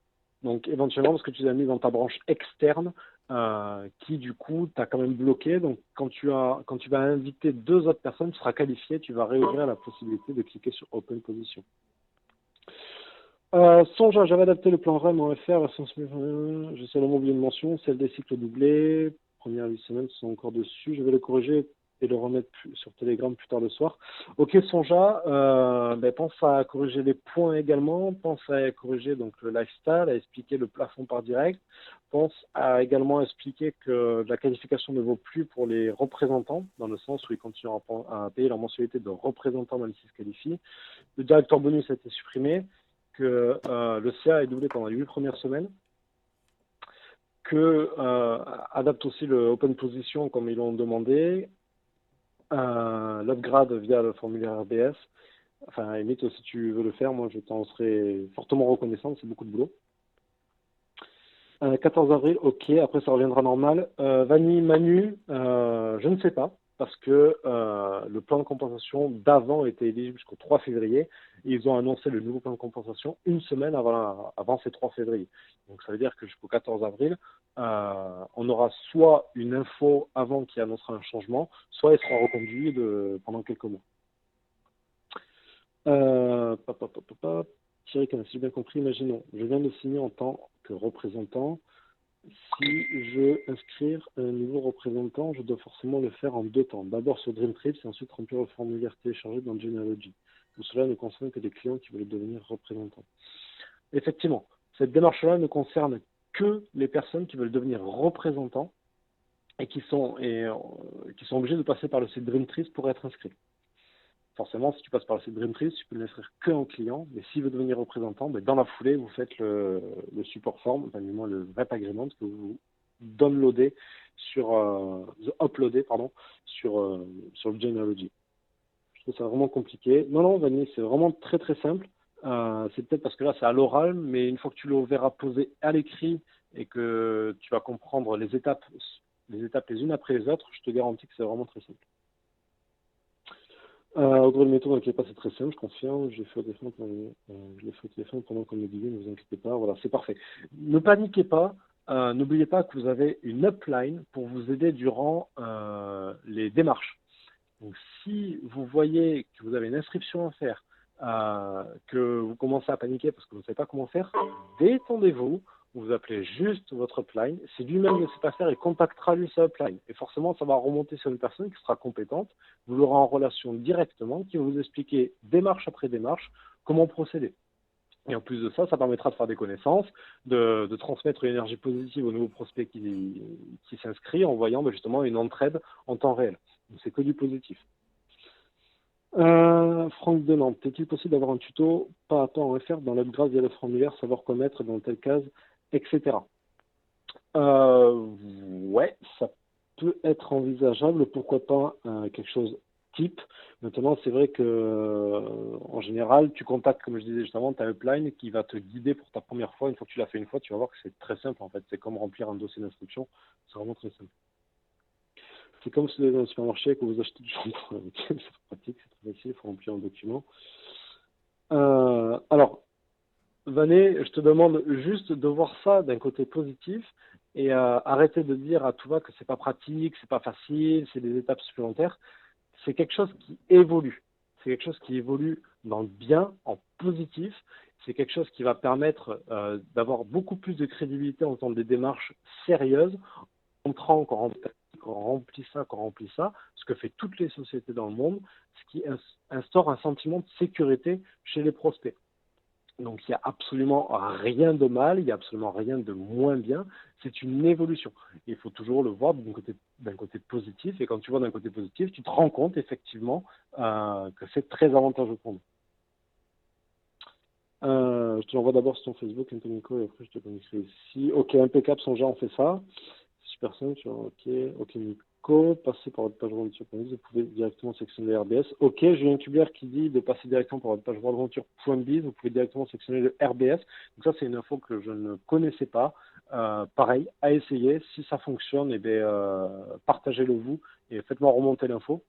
Donc éventuellement parce que tu l'as mis dans ta branche externe qui du coup t'a quand même bloqué. Donc quand tu vas inviter 2 autres personnes, tu seras qualifié, tu vas réouvrir la possibilité de cliquer sur Open Position. Songe, j'avais adapté le plan REM en FR, j'ai seulement oublié une mention, celle des cycles doublés, première 8 semaines sont encore dessus, je vais le corriger et le remettre sur Telegram plus tard le soir. Ok Sonja, pense à corriger les points également, pense à corriger donc le lifestyle, à expliquer le plafond par direct, pense à également expliquer que la qualification ne vaut plus pour les représentants, dans le sens où ils continueront à payer leur mensualité de représentants même s'ils se qualifient. Le directeur bonus a été supprimé, que le CA est doublé pendant les 8 premières semaines, que adapte aussi le Open Position comme ils l'ont demandé, l'upgrade via le formulaire RBS. Enfin, à la limite, si tu veux le faire, moi je t'en serais fortement reconnaissant, c'est beaucoup de boulot. 14 avril, ok, après ça reviendra normal. Vanille, Manu, je ne sais pas, parce que le plan de compensation d'avant était éligible jusqu'au 3 février, et ils ont annoncé le nouveau plan de compensation une semaine avant ces 3 février. Donc ça veut dire que jusqu'au 14 avril, on aura soit une info avant qui annoncera un changement, soit il sera reconduit pendant quelques mois. Thierry, si j'ai bien compris, imaginons, je viens de signer en tant que représentant. Si je veux inscrire un nouveau représentant, je dois forcément le faire en 2 temps. D'abord sur Dreamtrips et ensuite remplir le formulaire téléchargé dans Genealogy. Tout cela ne concerne que des clients qui veulent devenir représentants. Effectivement, cette démarche-là ne concerne que les personnes qui veulent devenir représentants et qui sont obligés de passer par le site Dreamtrips pour être inscrits. Forcément, si tu passes par le site Dreamtrips, tu peux ne l'inscrire qu'en client, mais s'il veut devenir représentant, dans la foulée, vous faites le support form, enfin du moins le web agreement que vous downloadez uploadez sur le Genealogy. Je trouve ça vraiment compliqué. Non, Vanille, c'est vraiment très très simple. C'est peut-être parce que là c'est à l'oral, mais une fois que tu le verras posé à l'écrit et que tu vas comprendre les étapes les unes après les autres, je te garantis que c'est vraiment très simple. Audrey le métaux, n'inquiétez pas, c'est très simple, je confirme. Je l'ai fait au téléphone pendant qu'on me disait, ne vous inquiétez pas. Voilà, c'est parfait. Ne paniquez pas. N'oubliez pas que vous avez une upline pour vous aider durant les démarches. Donc, si vous voyez que vous avez une inscription à faire, que vous commencez à paniquer parce que vous ne savez pas comment faire, détendez-vous. vous appelez juste votre upline. Si lui-même ne sait pas faire, il contactera lui sa upline. Et forcément, ça va remonter sur une personne qui sera compétente. Vous l'aurez en relation directement, qui va vous expliquer démarche après démarche comment procéder. Et en plus de ça, ça permettra de faire des connaissances, de transmettre une énergie positive au nouveau prospect qui s'inscrit en voyant justement une entraide en temps réel. Donc c'est que du positif. Franck de Nantes, est-il possible d'avoir un tuto pas à temps en réfère dans l'upgrade via le formulaire, savoir quoi mettre dans telle case, etc. Ouais, ça peut être envisageable, pourquoi pas quelque chose type. Maintenant, c'est vrai que en général, tu contactes, comme je disais justement, ta upline qui va te guider pour ta première fois. Une fois que tu l'as fait une fois, tu vas voir que c'est très simple en fait. C'est comme remplir un dossier d'instruction. C'est vraiment très simple. C'est comme si vous allez dans un supermarché et que vous achetez du shampoing. C'est pratique, c'est très facile, il faut remplir un document. Alors, Vané, je te demande juste de voir ça d'un côté positif et arrêter de dire à tout va que c'est pas pratique, c'est pas facile, c'est des étapes supplémentaires. C'est quelque chose qui évolue. C'est quelque chose qui évolue dans le bien, en positif. C'est quelque chose qui va permettre d'avoir beaucoup plus de crédibilité en faisant des démarches sérieuses, en montrant qu'on remplit ça, ce que fait toutes les sociétés dans le monde, ce qui instaure un sentiment de sécurité chez les prospects. Donc il n'y a absolument rien de mal, il n'y a absolument rien de moins bien, c'est une évolution. Il faut toujours le voir d'un côté positif, et quand tu vois d'un côté positif, tu te rends compte effectivement que c'est très avantageux pour nous. Je te l'envoie d'abord sur ton Facebook, Nico, et après je te connecterai ici. Ok, impeccable, Sonja, on fait ça. Super simple, ok Nico, passez par votre page Worldventure.biz, vous pouvez directement sélectionner le RBS. Ok, Julien Tubler qui dit de passer directement par votre page Worldventure.biz, vous pouvez directement sélectionner le RBS. Donc ça, c'est une info que je ne connaissais pas. Pareil, à essayer, si ça fonctionne, eh bien, partagez-le vous et faites-moi remonter l'info.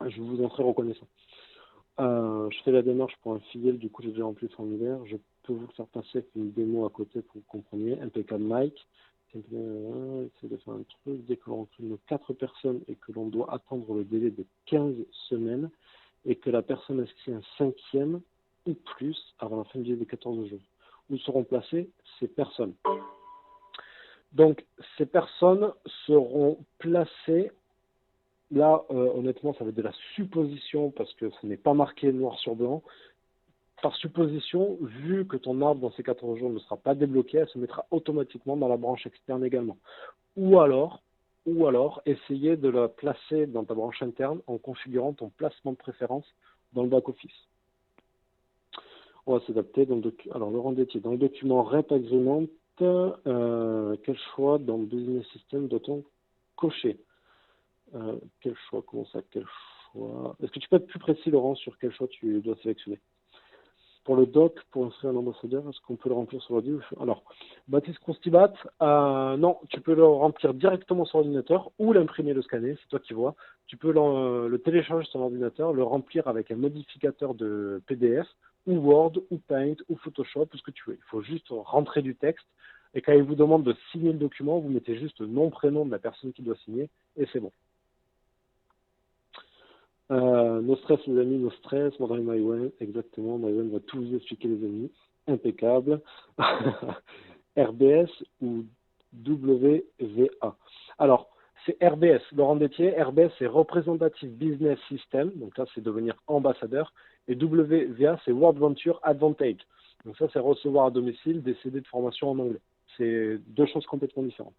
Je vous en serai reconnaissant. Je fais la démarche pour un filleul, du coup j'ai déjà rempli le formulaire. Je peux vous le faire passer avec une démo à côté pour que vous compreniez. Impeccable Mike. Essaye de faire un truc. Dès que l'on rencontre nos 4 personnes et que l'on doit attendre le délai de 15 semaines et que la personne inscrit un 5e ou plus avant la fin du délai de 14 jours. Où seront placées ces personnes? Donc, ces personnes seront placées. Là, honnêtement, ça va être de la supposition parce que ce n'est pas marqué noir sur blanc. Par supposition, vu que ton arbre dans ces 14 jours ne sera pas débloqué, elle se mettra automatiquement dans la branche externe également. Ou alors, essayer de la placer dans ta branche interne en configurant ton placement de préférence dans le back-office. On va s'adapter. Alors, Laurent Détier, dans le document Rep Agreement, quel choix dans le Business System doit-on cocher? Quel choix? Comment ça? Quel choix? Est-ce que tu peux être plus précis, Laurent, sur quel choix tu dois sélectionner? Pour le doc, pour inscrire un ambassadeur, est-ce qu'on peut le remplir sur l'ordinateur? Alors, Baptiste Constibat, non, tu peux le remplir directement sur l'ordinateur ou l'imprimer, le scanner, c'est toi qui vois. Tu peux le télécharger sur l'ordinateur, le remplir avec un modificateur de PDF, ou Word, ou Paint, ou Photoshop, ou ce que tu veux. Il faut juste rentrer du texte, et quand il vous demande de signer le document, vous mettez juste le nom, prénom de la personne qui doit signer, et c'est bon. No stress les amis, no stress, Mandrill Maïwen, exactement, Maïwen va tout vous expliquer les amis, impeccable. RBS ou WVA. Alors, c'est RBS, Laurent Détier, RBS c'est Representative Business System, donc là c'est devenir ambassadeur, et WVA c'est World Venture Advantage, donc ça c'est recevoir à domicile des CD de formation en anglais. C'est deux choses complètement différentes.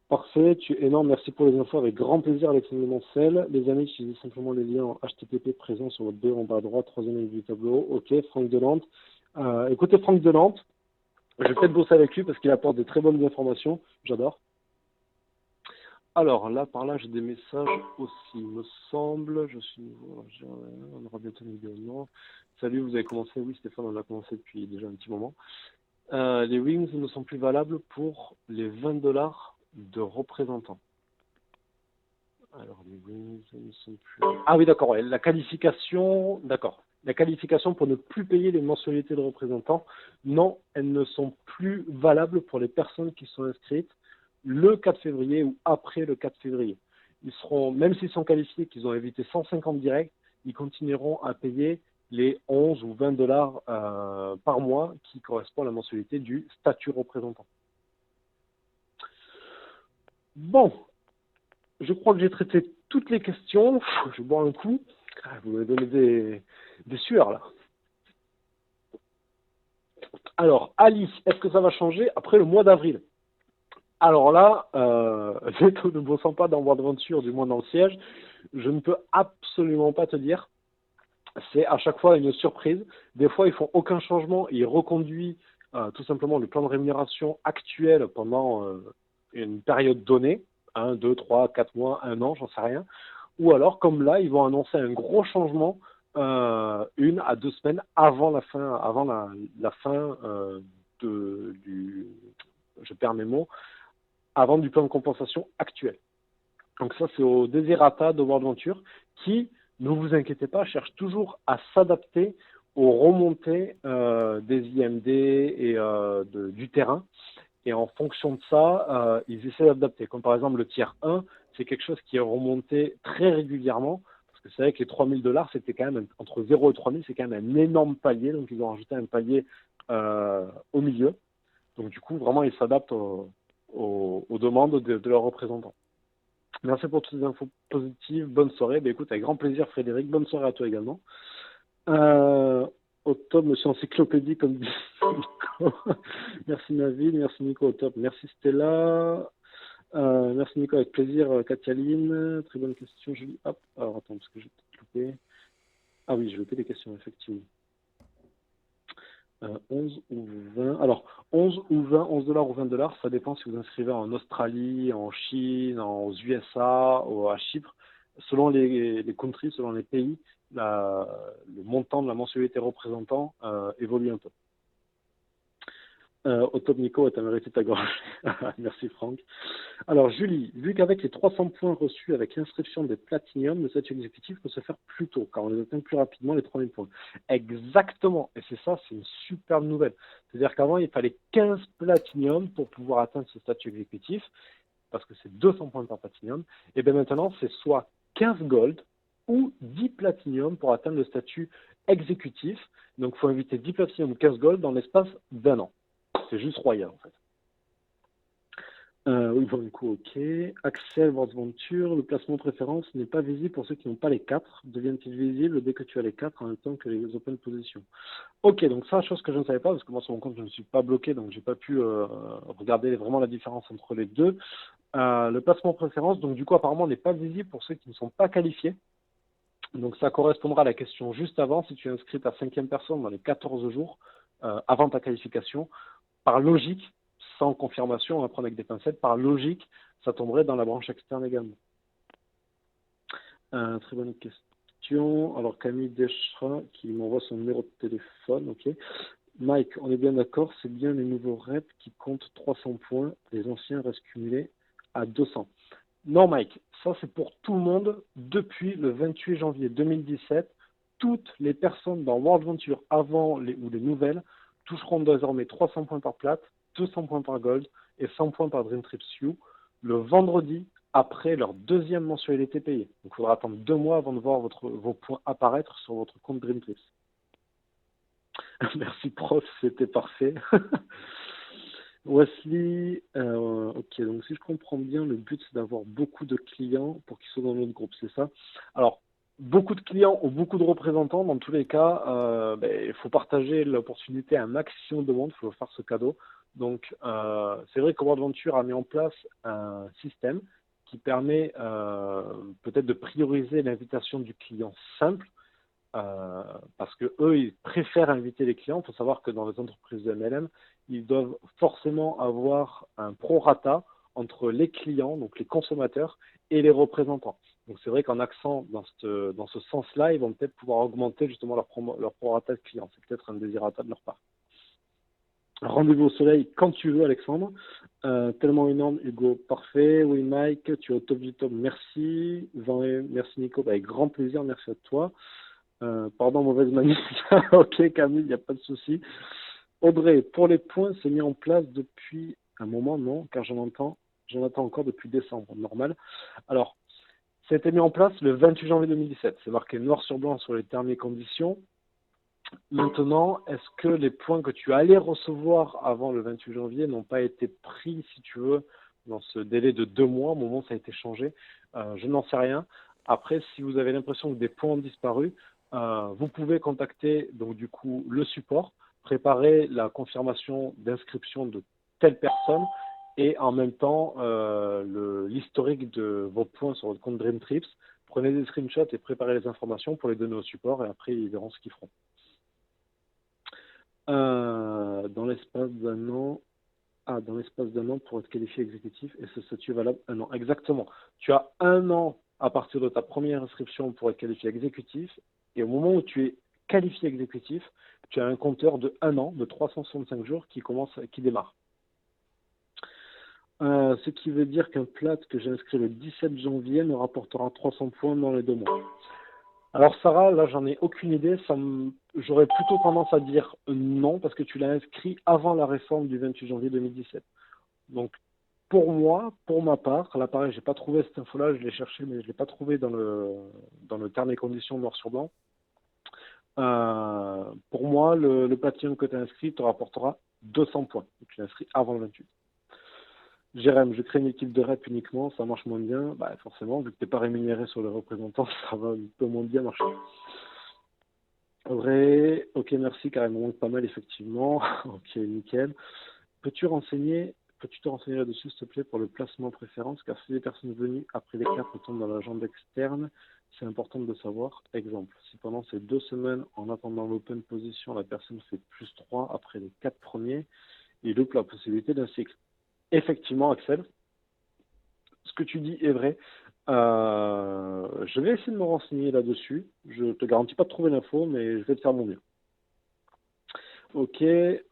Parfait, tu es énorme, merci pour les infos, avec grand plaisir Alexandre Mancel. Les amis, utilisez simplement les liens en HTTP présents sur votre 2 en bas à droite, troisième ligne du tableau. Ok, Franck Delante. Écoutez Franck Delante, je vais peut-être bosser avec lui parce qu'il apporte de très bonnes informations, j'adore. Alors là, par là, j'ai des messages aussi, il me semble. Je suis nouveau, on aura bientôt une vidéo. Non. Salut, vous avez commencé? Oui, Stéphane, on a commencé depuis déjà un petit moment. Les wings ne sont plus valables pour les $20 de représentants. Alors, les wings ne sont plus... Ah oui, d'accord, ouais. La qualification, d'accord. La qualification pour ne plus payer les mensualités de représentants, non, elles ne sont plus valables pour les personnes qui sont inscrites le 4 février ou après le 4 février. Ils seront, même s'ils sont qualifiés, qu'ils ont évité 150 directs, ils continueront à payer les 11 ou 20 dollars par mois qui correspond à la mensualité du statut représentant. Bon, je crois que j'ai traité toutes les questions. Je bois un coup. Vous m'avez donné des sueurs là. Alors, Ali, est-ce que ça va changer après le mois d'avril? Alors là, ne bossant pas dans World Adventure, du moins dans le siège, je ne peux absolument pas te dire. C'est à chaque fois une surprise. Des fois, ils font aucun changement. Ils reconduisent tout simplement le plan de rémunération actuel pendant une période donnée, 1, 2, 3, 4 mois, 1 an, j'en sais rien. Ou alors, comme là, ils vont annoncer un gros changement 1 à 2 semaines avant la fin je perds mes mots, avant du plan de compensation actuel. Donc ça, c'est au Desiderata de World Venture qui, ne vous inquiétez pas, cherche toujours à s'adapter aux remontées des IMD et du terrain. Et en fonction de ça, ils essaient d'adapter. Comme par exemple le tiers 1, c'est quelque chose qui est remonté très régulièrement. Parce que c'est vrai que les 3000 dollars, c'était quand même, entre 0 et 3000, c'est quand même un énorme palier. Donc ils ont rajouté un palier au milieu. Donc du coup, vraiment, ils s'adaptent aux demandes de leurs représentants. Merci pour toutes ces infos positives. Bonne soirée. Ben, écoute, avec grand plaisir, Frédéric. Bonne soirée à toi également. Au top, monsieur encyclopédie, comme dit Nico. Merci Navid, merci Nico, au top. Merci Stella. Merci Nico, avec plaisir. Katialine, très bonne question, Julie. Hop, alors attends, parce que j'ai peut-être loupé. Ah oui, j'ai loupé des questions, effectivement. 11 ou 20. Alors, 11 ou 20, 11 dollars ou 20 dollars, ça dépend si vous inscrivez en Australie, en Chine, aux USA, ou à Chypre. Selon les countries, selon les pays, le montant de la mensualité représentant évolue un peu. Au top, Nico, tu as mérité ta gorge. Merci, Franck. Alors, Julie, vu qu'avec les 300 points reçus avec l'inscription des Platinium, le statut exécutif peut se faire plus tôt, car on les atteint plus rapidement, les 3000 points. Exactement. Et c'est ça, c'est une superbe nouvelle. C'est-à-dire qu'avant, il fallait 15 Platinium pour pouvoir atteindre ce statut exécutif, parce que c'est 200 points par Platinium. Et bien maintenant, c'est soit 15 Gold ou 10 Platinium pour atteindre le statut exécutif. Donc, il faut inviter 10 Platinium ou 15 Gold dans l'espace d'1 an. C'est juste royal, en fait. Oui, bon, du coup, ok. Axel World Venture, le placement préférence n'est pas visible pour ceux qui n'ont pas les 4. Deviennent-ils visibles dès que tu as les 4 en même temps que les open positions? Ok, donc ça, chose que je ne savais pas, parce que moi, sur mon compte, je ne suis pas bloqué, donc je n'ai pas pu regarder vraiment la différence entre les deux. Le placement préférence, donc du coup, apparemment, n'est pas visible pour ceux qui ne sont pas qualifiés. Donc ça correspondra à la question juste avant, si tu es inscrit ta 5e personne dans les 14 jours avant ta qualification. Par logique, sans confirmation, on va prendre avec des pincettes, par logique, ça tomberait dans la branche externe également. Très bonne question. Alors Camille Deschra qui m'envoie son numéro de téléphone, ok. Mike, on est bien d'accord, c'est bien les nouveaux reps qui comptent 300 points, les anciens restent cumulés à 200. Non Mike, ça c'est pour tout le monde depuis le 28 janvier 2017. Toutes les personnes dans World Venture avant ou les nouvelles toucheront désormais 300 points par plate, 200 points par gold et 100 points par Dream Trips You le vendredi après leur 2e mensualité payée. Donc il faudra attendre 2 mois avant de voir vos points apparaître sur votre compte Dream Trips. Merci prof, c'était parfait. Wesley, ok, donc si je comprends bien, le but c'est d'avoir beaucoup de clients pour qu'ils soient dans notre groupe, c'est ça? Alors, beaucoup de clients ou beaucoup de représentants, dans tous les cas, il faut partager l'opportunité à un maximum de monde, il faut faire ce cadeau. Donc, c'est vrai que World Venture a mis en place un système qui permet peut-être de prioriser l'invitation du client simple, parce que eux, ils préfèrent inviter les clients. Il faut savoir que dans les entreprises de MLM, ils doivent forcément avoir un prorata entre les clients, donc les consommateurs, et les représentants. Donc c'est vrai qu'en accent dans ce sens-là, ils vont peut-être pouvoir augmenter justement leur prorata de clients. C'est peut-être un désirata de leur part. Rendez-vous au soleil quand tu veux, Alexandre. Tellement énorme, Hugo. Parfait. Oui, Mike, tu es au top du top. Merci. Merci, Nico. Avec grand plaisir. Merci à toi. Pardon, mauvaise manière. Ok, Camille, il n'y a pas de souci. Audrey, pour les points, c'est mis en place depuis un moment, non? Car j'en attends encore depuis décembre. Normal. Alors, ça a été mis en place le 28 janvier 2017. C'est marqué noir sur blanc sur les termes et conditions. Maintenant, est-ce que les points que tu allais recevoir avant le 28 janvier n'ont pas été pris, si tu veux, dans ce délai de 2 mois, au moment où ça a été changé? Je n'en sais rien. Après, si vous avez l'impression que des points ont disparu, vous pouvez contacter donc du coup le support, préparer la confirmation d'inscription de telle personne et en même temps l'historique de vos points sur votre compte Dream Trips. Prenez des screenshots et préparez les informations pour les donner au support et après ils verront ce qu'ils feront. Dans l'espace d'un an, dans l'espace d'un an pour être qualifié exécutif et ce statut est valable un an. Exactement. Tu as un an à partir de ta première inscription pour être qualifié exécutif et au moment où tu es qualifié exécutif, tu as un compteur de un an, de 365 jours qui démarre. Ce qui veut dire qu'un plat que j'ai inscrit le 17 janvier me rapportera 300 points dans les 2 mois. Alors Sarah, là j'en ai aucune idée, j'aurais plutôt tendance à dire non parce que tu l'as inscrit avant la réforme du 28 janvier 2017. Donc pour moi, pour ma part, là pareil, j'ai pas trouvé cette info-là, je l'ai cherché mais je l'ai pas trouvé dans le terme et conditions noir sur blanc. Pour moi, le Platinum que tu as inscrit te rapportera 200 points. Tu l'as inscrit avant le 28. Jérém, je crée une équipe de rep uniquement, ça marche moins bien. Bah, forcément, vu que tu n'es pas rémunéré sur les représentants, ça va un peu moins bien marcher. Vrai, ok, merci, car il me manque pas mal, effectivement. Ok, nickel. Peux-tu te renseigner là-dessus, s'il te plaît, pour le placement préférence, car si les personnes venues après les 4 tombent dans la jambe externe, c'est important de savoir. Exemple, si pendant ces 2 semaines, en attendant l'open position, la personne fait +3 après les 4 premiers, il loupe la possibilité d'un cycle. Effectivement, Axel, ce que tu dis est vrai. Je vais essayer de me renseigner là-dessus. Je ne te garantis pas de trouver l'info, mais je vais te faire mon mieux. Ok.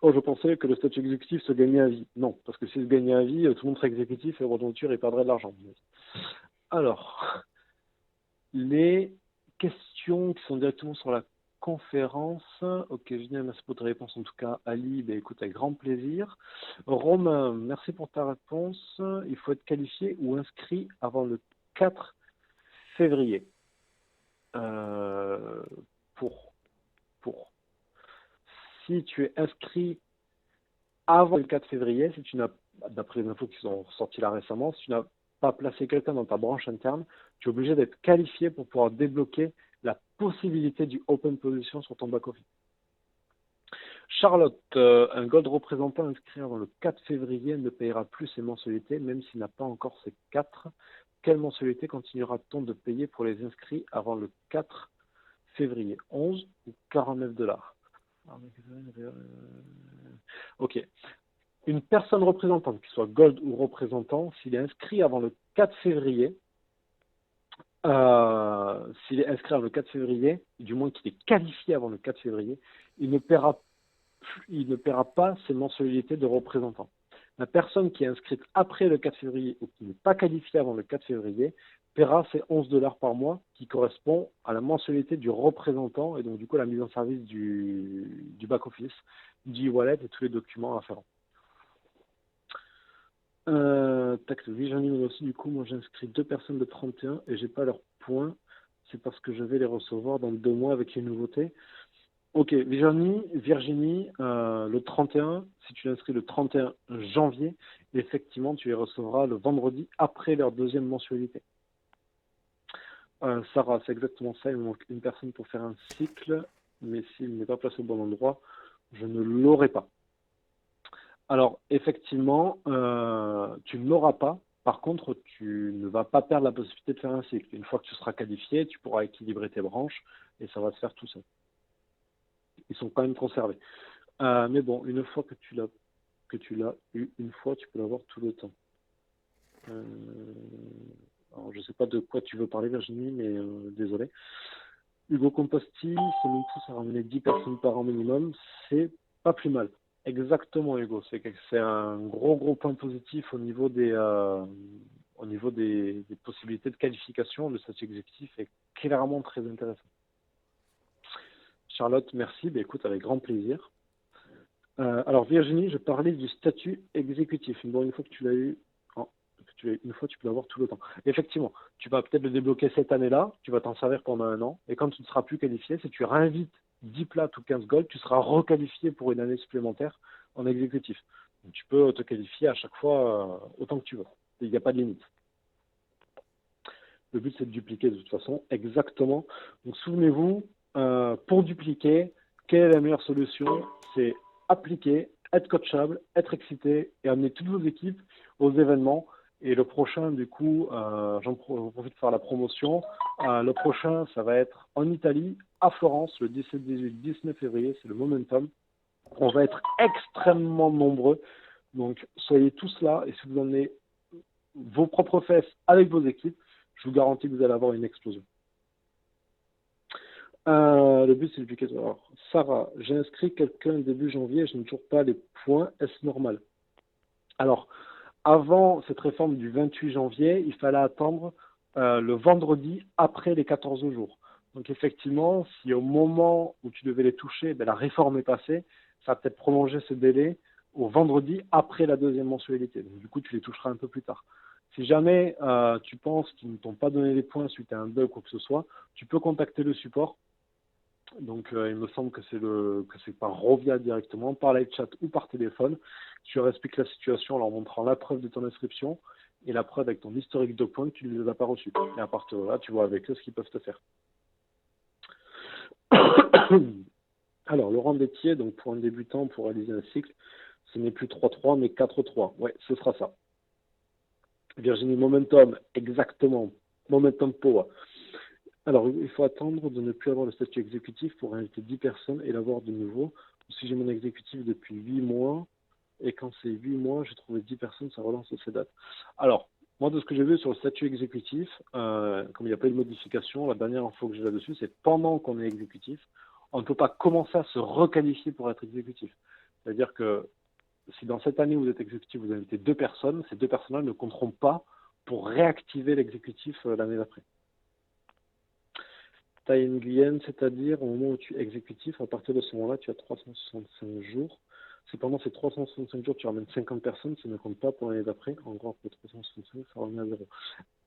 Oh, je pensais que le statut exécutif se gagnait à vie. Non, parce que si se gagnait à vie, tout le monde serait exécutif et Redonture et perdrait de l'argent. Alors, les questions qui sont directement sur la conférence. Ok, génial, merci pour ta réponse en tout cas. Ali, ben, écoute, avec grand plaisir. Romain, merci pour ta réponse. Il faut être qualifié ou inscrit avant le 4 février. Pour. Si tu es inscrit avant le 4 février, si tu n'as, d'après les infos qui sont sorties là récemment, si tu n'as pas placé quelqu'un dans ta branche interne, tu es obligé d'être qualifié pour pouvoir débloquer la possibilité du open position sur ton back-office. Charlotte, un gold représentant inscrit avant le 4 février ne payera plus ses mensualités, même s'il n'a pas encore ses 4. Quelle mensualité continuera-t-on de payer pour les inscrits avant le 4 février? 11 ou 49 $? Ok. Une personne représentante, qu'il soit gold ou représentant, s'il est inscrit avant le 4 février, du moins qu'il est qualifié avant le 4 février, il ne paiera pas ses mensualités de représentant. La personne qui est inscrite après le 4 février ou qui n'est pas qualifiée avant le 4 février paiera ses 11 $ par mois qui correspond à la mensualité du représentant et donc du coup la mise en service du back-office, du e-wallet et tous les documents afférents. Virginie aussi, du coup, moi j'inscris 2 personnes de 31 et j'ai pas leurs points. C'est parce que je vais les recevoir dans 2 mois avec une nouveauté. Ok, Virginie, le 31, si tu l'inscris le 31 janvier, effectivement, tu les recevras le vendredi après leur deuxième mensualité. Sarah, c'est exactement ça. Il me manque une personne pour faire un cycle, mais s'il n'est pas placé au bon endroit, je ne l'aurai pas. Alors, effectivement, tu ne l'auras pas. Par contre, tu ne vas pas perdre la possibilité de faire un cycle. Une fois que tu seras qualifié, tu pourras équilibrer tes branches et ça va se faire tout seul. Ils sont quand même conservés. Mais bon, une fois que tu l'as eu une fois, tu peux l'avoir tout le temps. Alors, je ne sais pas de quoi tu veux parler, Virginie, mais désolé. Hugo Composti, ça nous pousse à ramener 10 personnes par an minimum. C'est pas plus mal. Exactement, Hugo. C'est un gros point positif au niveau des possibilités de qualification. Le statut exécutif est clairement très intéressant. Charlotte, merci. Ben, écoute, avec grand plaisir. Alors Virginie, je parlais du statut exécutif. Bon, une fois que tu l'as eu, une fois tu peux l'avoir tout le temps. Effectivement, tu vas peut-être le débloquer cette année-là, tu vas t'en servir pendant un an, et quand tu ne seras plus qualifié, si tu réinvites 10 plates ou 15 gold, tu seras requalifié pour une année supplémentaire en exécutif. Donc, tu peux te qualifier à chaque fois autant que tu veux. Il n'y a pas de limite. Le but, c'est de dupliquer de toute façon, exactement. Donc, souvenez-vous, pour dupliquer, quelle est la meilleure solution? C'est appliquer, être coachable, être excité et amener toutes vos équipes aux événements. Et le prochain, du coup, j'en profite de faire la promotion. Le prochain, ça va être en Italie, à Florence, le 17, 18, 19 février. C'est le Momentum. On va être extrêmement nombreux. Donc, soyez tous là. Et si vous emmenez vos propres fesses avec vos équipes, je vous garantis que vous allez avoir une explosion. Le but, c'est dupliquer. Alors, Sarah, j'ai inscrit quelqu'un début janvier, je n'ai toujours pas les points. Est-ce normal? Alors, avant cette réforme du 28 janvier, il fallait attendre le vendredi après les 14 jours. Donc, effectivement, si au moment où tu devais les toucher, ben, la réforme est passée, ça va peut-être prolonger ce délai au vendredi après la deuxième mensualité. Donc, du coup, tu les toucheras un peu plus tard. Si jamais tu penses qu'ils ne t'ont pas donné les points suite à un bug ou quoi que ce soit, tu peux contacter le support. Donc, il me semble que c'est par Rovia directement, par live chat ou par téléphone. Tu leur expliques la situation en leur montrant la preuve de ton inscription et la preuve avec ton historique de points que tu ne les as pas reçus. Et à partir de là, tu vois avec eux ce qu'ils peuvent te faire. Alors, Laurent Détier, donc pour un débutant, pour réaliser un cycle, ce n'est plus 3-3, mais 4-3. Ouais, ce sera ça. Virginie, Momentum, exactement. Momentum Power. Alors, il faut attendre de ne plus avoir le statut exécutif pour inviter 10 personnes et l'avoir de nouveau. Si j'ai mon exécutif depuis 8 mois, et quand c'est 8 mois, j'ai trouvé 10 personnes, ça relance ces dates. Alors, moi, de ce que j'ai vu sur le statut exécutif, comme il n'y a pas eu de modification, la dernière info que j'ai là-dessus, c'est pendant qu'on est exécutif, on ne peut pas commencer à se requalifier pour être exécutif. C'est-à-dire que si dans cette année vous êtes exécutif, vous invitez 2 personnes, ces 2 personnes-là ne compteront pas pour réactiver l'exécutif l'année d'après. Tu as une Guyenne, c'est-à-dire au moment où tu es exécutif, à partir de ce moment-là, tu as 365 jours. Si pendant ces 365 jours, tu ramènes 50 personnes, ça ne compte pas pour l'année d'après. En gros, après 365, ça revient à 0.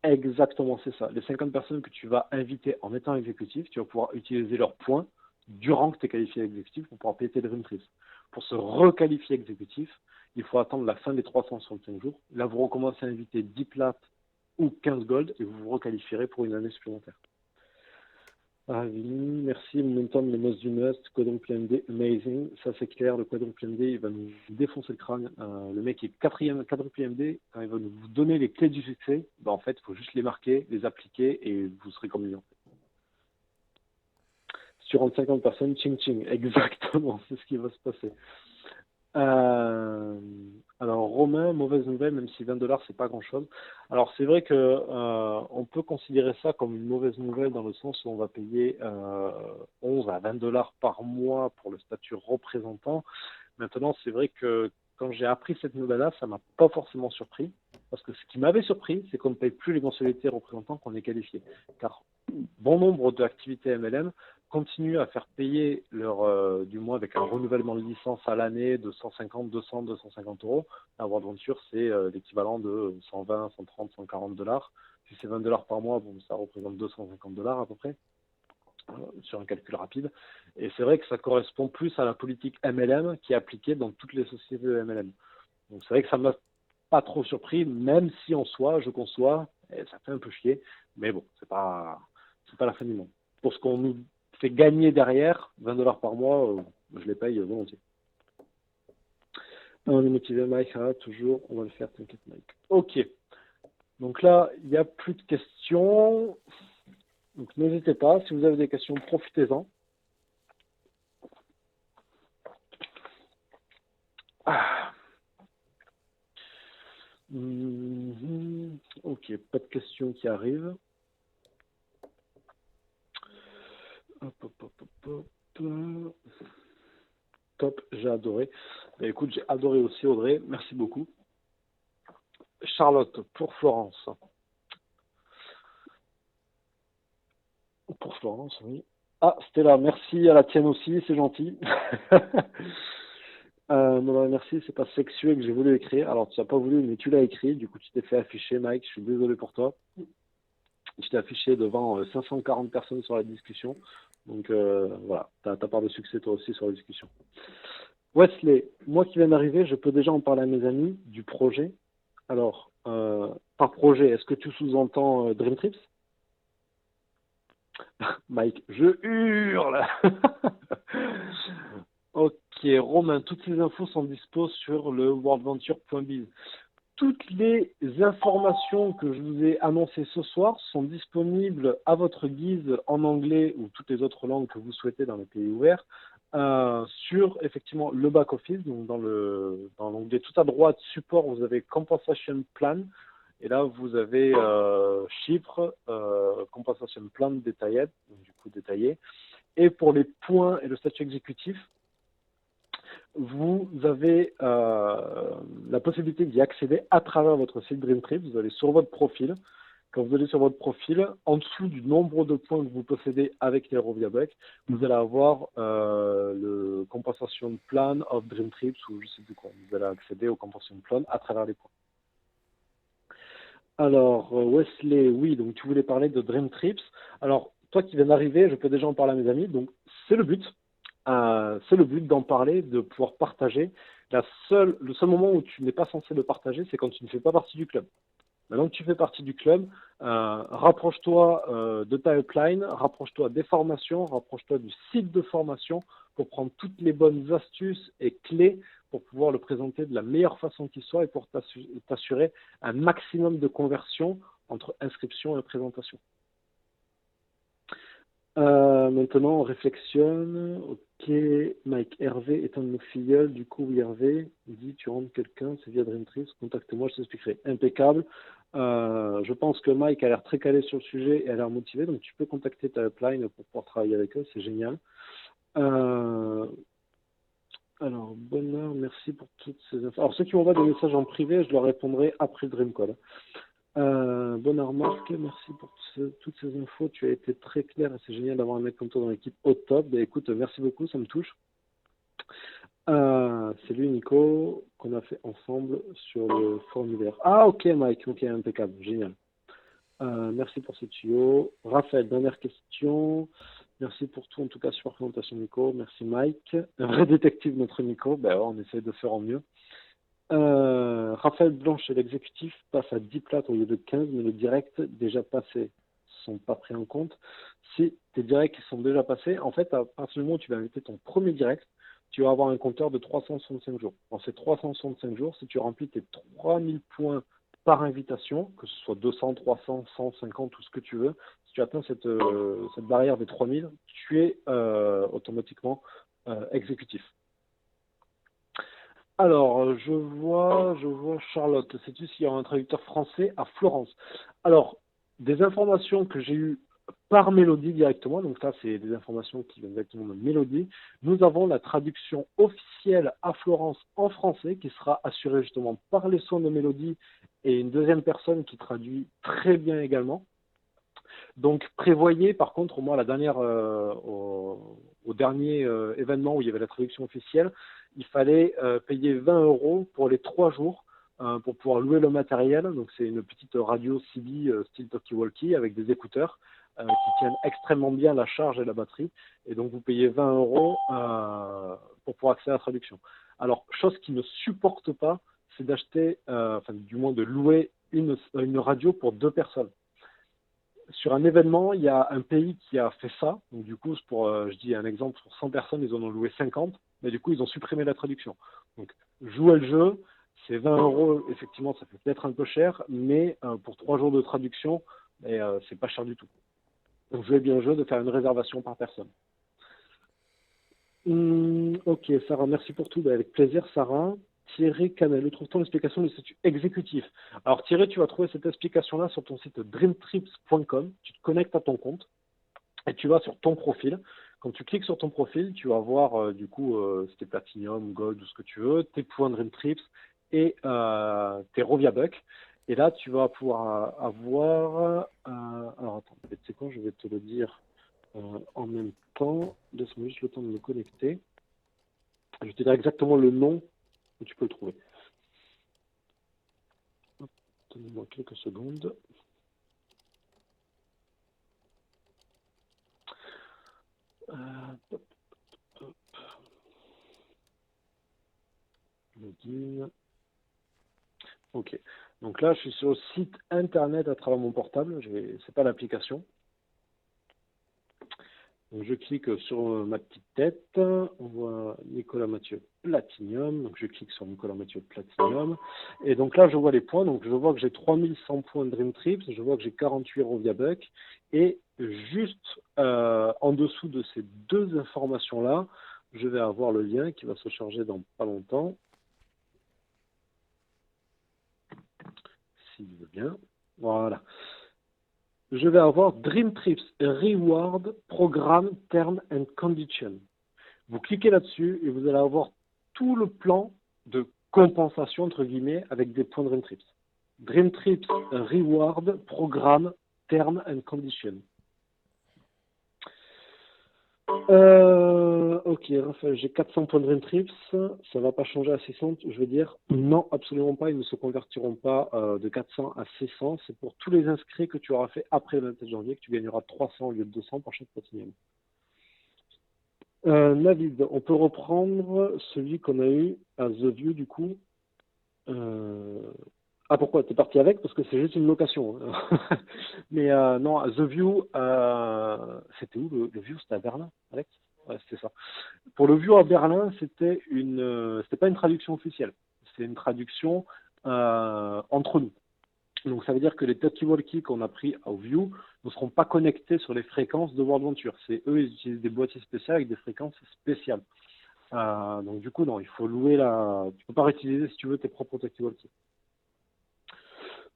Exactement, c'est ça. Les 50 personnes que tu vas inviter en étant exécutif, tu vas pouvoir utiliser leurs points durant que tu es qualifié exécutif pour pouvoir payer tes Dream Trips. Pour se requalifier exécutif, il faut attendre la fin des 365 jours. Là, vous recommencez à inviter 10 plates ou 15 gold et vous vous requalifierez pour une année supplémentaire. Ah, Vini, merci. Momentum, le must du must. Quadruple MD, amazing. Ça, c'est clair. Le quadruple MD, il va nous défoncer le crâne. Le mec est quadruple MD. Quand il va nous donner les clés du succès, ben, en fait, il faut juste les marquer, les appliquer et vous serez comme lui. En fait. Si tu rentres 50 personnes, ching ching. Exactement, c'est ce qui va se passer. Alors Romain, mauvaise nouvelle, même si 20$, c'est pas grand chose. Alors c'est vrai que on peut considérer ça comme une mauvaise nouvelle dans le sens où on va payer 11 à 20$ par mois pour le statut représentant. Maintenant, c'est vrai que quand j'ai appris cette nouvelle-là, ça m'a pas forcément surpris. Parce que ce qui m'avait surpris, c'est qu'on ne paye plus les mensualités représentants qu'on est qualifié. Car bon nombre d'activités MLM continuent à faire payer leur, du moins avec un renouvellement de licence à l'année de 150, 200, 250 €. La World Venture, c'est l'équivalent de 120, 130, 140$. Si c'est 20$ par mois, bon, ça représente 250$ à peu près, sur un calcul rapide. Et c'est vrai que ça correspond plus à la politique MLM qui est appliquée dans toutes les sociétés de MLM. Donc c'est vrai que ça m'a pas trop surpris, même si en soi, je conçois, et ça fait un peu chier, mais bon, c'est pas la fin du monde. Pour ce qu'on nous fait gagner derrière, 20$ par mois, je les paye volontiers. On est motivé, Mike, toujours, on va le faire, t'inquiète, Mike. Ok, donc là, il n'y a plus de questions, donc n'hésitez pas, si vous avez des questions, profitez-en. Ok, pas de questions qui arrivent. Top, j'ai adoré. Et écoute, j'ai adoré aussi Audrey, merci beaucoup. Charlotte, pour Florence. Pour Florence, oui. Ah, Stella, merci à la tienne aussi, c'est gentil. Merci, c'est pas sexuel que j'ai voulu écrire. Alors, tu n'as pas voulu, mais tu l'as écrit. Du coup, tu t'es fait afficher, Mike. Je suis désolé pour toi. Je t'ai affiché devant 540 personnes sur la discussion. Donc voilà, tu as ta part de succès toi aussi sur la discussion. Wesley, moi qui viens d'arriver, je peux déjà en parler à mes amis du projet. Alors, par projet, est-ce que tu sous-entends Dream Trips? Mike, je hurle. Ok, Romain, toutes ces infos sont dispo sur le worldventure.biz. Toutes les informations que je vous ai annoncées ce soir sont disponibles à votre guise en anglais ou toutes les autres langues que vous souhaitez dans les pays ouverts sur effectivement le back-office. Donc dans l'onglet tout à droite, support, vous avez Compensation Plan. Et là, vous avez chiffres, Compensation Plan détaillé, donc du coup détaillé. Et pour les points et le statut exécutif, vous avez la possibilité d'y accéder à travers votre site DreamTrip. Vous allez sur votre profil. Quand vous allez sur votre profil, en dessous du nombre de points que vous possédez avec les Roviabec, vous allez avoir le Compensation Plan of Dream Trips ou je ne sais plus quoi. Vous allez accéder au Compensation Plan à travers les points. Alors, Wesley, oui, donc tu voulais parler de Dream Trips. Alors, toi qui viens d'arriver, je peux déjà en parler à mes amis. Donc, c'est le but. C'est le but d'en parler, de pouvoir partager. Le seul moment où tu n'es pas censé le partager, c'est quand tu ne fais pas partie du club. Maintenant que tu fais partie du club, rapproche-toi de ta upline, rapproche-toi des formations, rapproche-toi du site de formation pour prendre toutes les bonnes astuces et clés pour pouvoir le présenter de la meilleure façon qui soit et pour t'assurer un maximum de conversion entre inscription et présentation. Maintenant, on réflexionne. Ok, Mike, Hervé est un de nos filleuls. Du coup, oui, Hervé, il dit tu rentres quelqu'un, c'est via DreamTrips, contacte-moi, je t'expliquerai. Impeccable. Je pense que Mike a l'air très calé sur le sujet et a l'air motivé, donc tu peux contacter ta upline pour pouvoir travailler avec eux, c'est génial. Alors, bonheur, merci pour toutes ces infos. Alors, ceux qui m'envoient des messages en privé, je leur répondrai après le Dream Call. Bonne Marc, merci pour toutes ces infos. Tu as été très clair et c'est génial d'avoir un mec comme toi dans l'équipe au top. Ben, écoute, merci beaucoup, ça me touche. C'est lui, Nico, qu'on a fait ensemble sur le formulaire. Ah, ok, Mike, ok, impeccable, génial. Merci pour ce tuyau. Raphaël, dernière question. Merci pour tout, en tout cas, super présentation, Nico. Merci, Mike. Un vrai détective, notre Nico. Ben, ouais, on essaie de faire en mieux. Raphaël Blanche et l'exécutif passe à 10 plates au lieu de 15, mais les directs déjà passés sont pas pris en compte. Si tes directs qui sont déjà passés, en fait, à partir du moment où tu vas inviter ton premier direct, tu vas avoir un compteur de 365 jours. Dans ces 365 jours, si tu remplis tes 3000 points par invitation, que ce soit 200, 300, 150, tout ce que tu veux, si tu atteins cette barrière des 3000, tu es automatiquement exécutif. Alors, je vois Charlotte. Sais-tu s'il y a un traducteur français à Florence? Alors, des informations que j'ai eues par Mélodie directement, donc ça, c'est des informations qui viennent directement de Mélodie. Nous avons la traduction officielle à Florence en français qui sera assurée justement par les sons de Mélodie et une deuxième personne qui traduit très bien également. Donc, prévoyez, par contre, moi, la dernière, au dernier événement où il y avait la traduction officielle, il fallait payer 20 € pour les 3 jours pour pouvoir louer le matériel. Donc, c'est une petite radio CB style talkie-walkie avec des écouteurs qui tiennent extrêmement bien la charge et la batterie. Et donc, vous payez 20 € pour pouvoir accéder à la traduction. Alors, chose qui ne supporte pas, c'est d'acheter, enfin, du moins de louer une radio pour 2 personnes. Sur un événement, il y a un pays qui a fait ça. Donc, du coup, je dis un exemple, pour 100 personnes, ils en ont loué 50. Mais du coup, ils ont supprimé la traduction. Donc, jouer le jeu, c'est 20 €. Effectivement, ça peut peut-être un peu cher. Mais pour 3 jours de traduction, c'est pas cher du tout. Donc, jouez bien le jeu de faire une réservation par personne. Ok, Sarah, merci pour tout. Avec plaisir, Sarah. Thierry Canel, où trouve-t-on l'explication du statut exécutif? Alors Thierry, tu vas trouver cette explication-là sur ton site dreamtrips.com. Tu te connectes à ton compte et tu vas sur ton profil. Quand tu cliques sur ton profil, tu vas voir du coup si t'es Platinum, Gold ou ce que tu veux, tes points Dreamtrips et tes Roviabuck. Et là, tu vas pouvoir avoir... alors attends, tu sais quoi, je vais te le dire en même temps. Laisse-moi juste le temps de me connecter. Je vais te dire exactement le nom où tu peux le trouver. Donnez-moi quelques secondes. Hop, hop. Login. Ok. Donc là, je suis sur le site internet à travers mon portable. C'est pas l'application. Donc je clique sur ma petite tête. On voit Nicolas Mathieu Platinum. Donc je clique sur Nicolas Mathieu Platinum. Et donc là, je vois les points. Donc je vois que j'ai 3100 points Dream Trips. Je vois que j'ai 48 Rovia Buck. Et juste en dessous de ces deux informations-là, je vais avoir le lien qui va se charger dans pas longtemps. S'il veut bien. Voilà. Je vais avoir Dream Trips Reward Programme Term and Condition. Vous cliquez là-dessus et vous allez avoir tout le plan de compensation, entre guillemets, avec des points Dream Trips. Dream Trips Reward Programme Term and Condition. Ok, Raphaël, j'ai 400 points de Dream Trips. Ça va pas changer à 600, je veux dire. Non, absolument pas. Ils ne se convertiront pas de 400 à 600. C'est pour tous les inscrits que tu auras fait après le 27 janvier que tu gagneras 300 au lieu de 200 pour chaque Platinum. Navid, on peut reprendre celui qu'on a eu à The View du coup. Ah, pourquoi? T'es parti avec? Parce que c'est juste une location. Hein. Mais non, The View, c'était où le View? C'était à Berlin, Alex? Ouais, c'était ça. Pour le View à Berlin, c'était pas une traduction officielle. C'est une traduction entre nous. Donc ça veut dire que les talkie-walkie qu'on a pris au View ne seront pas connectés sur les fréquences de World Venture. C'est eux, ils utilisent des boîtiers spéciaux avec des fréquences spéciales. Donc du coup, non, il faut louer tu peux pas réutiliser si tu veux tes propres talkie-walkie.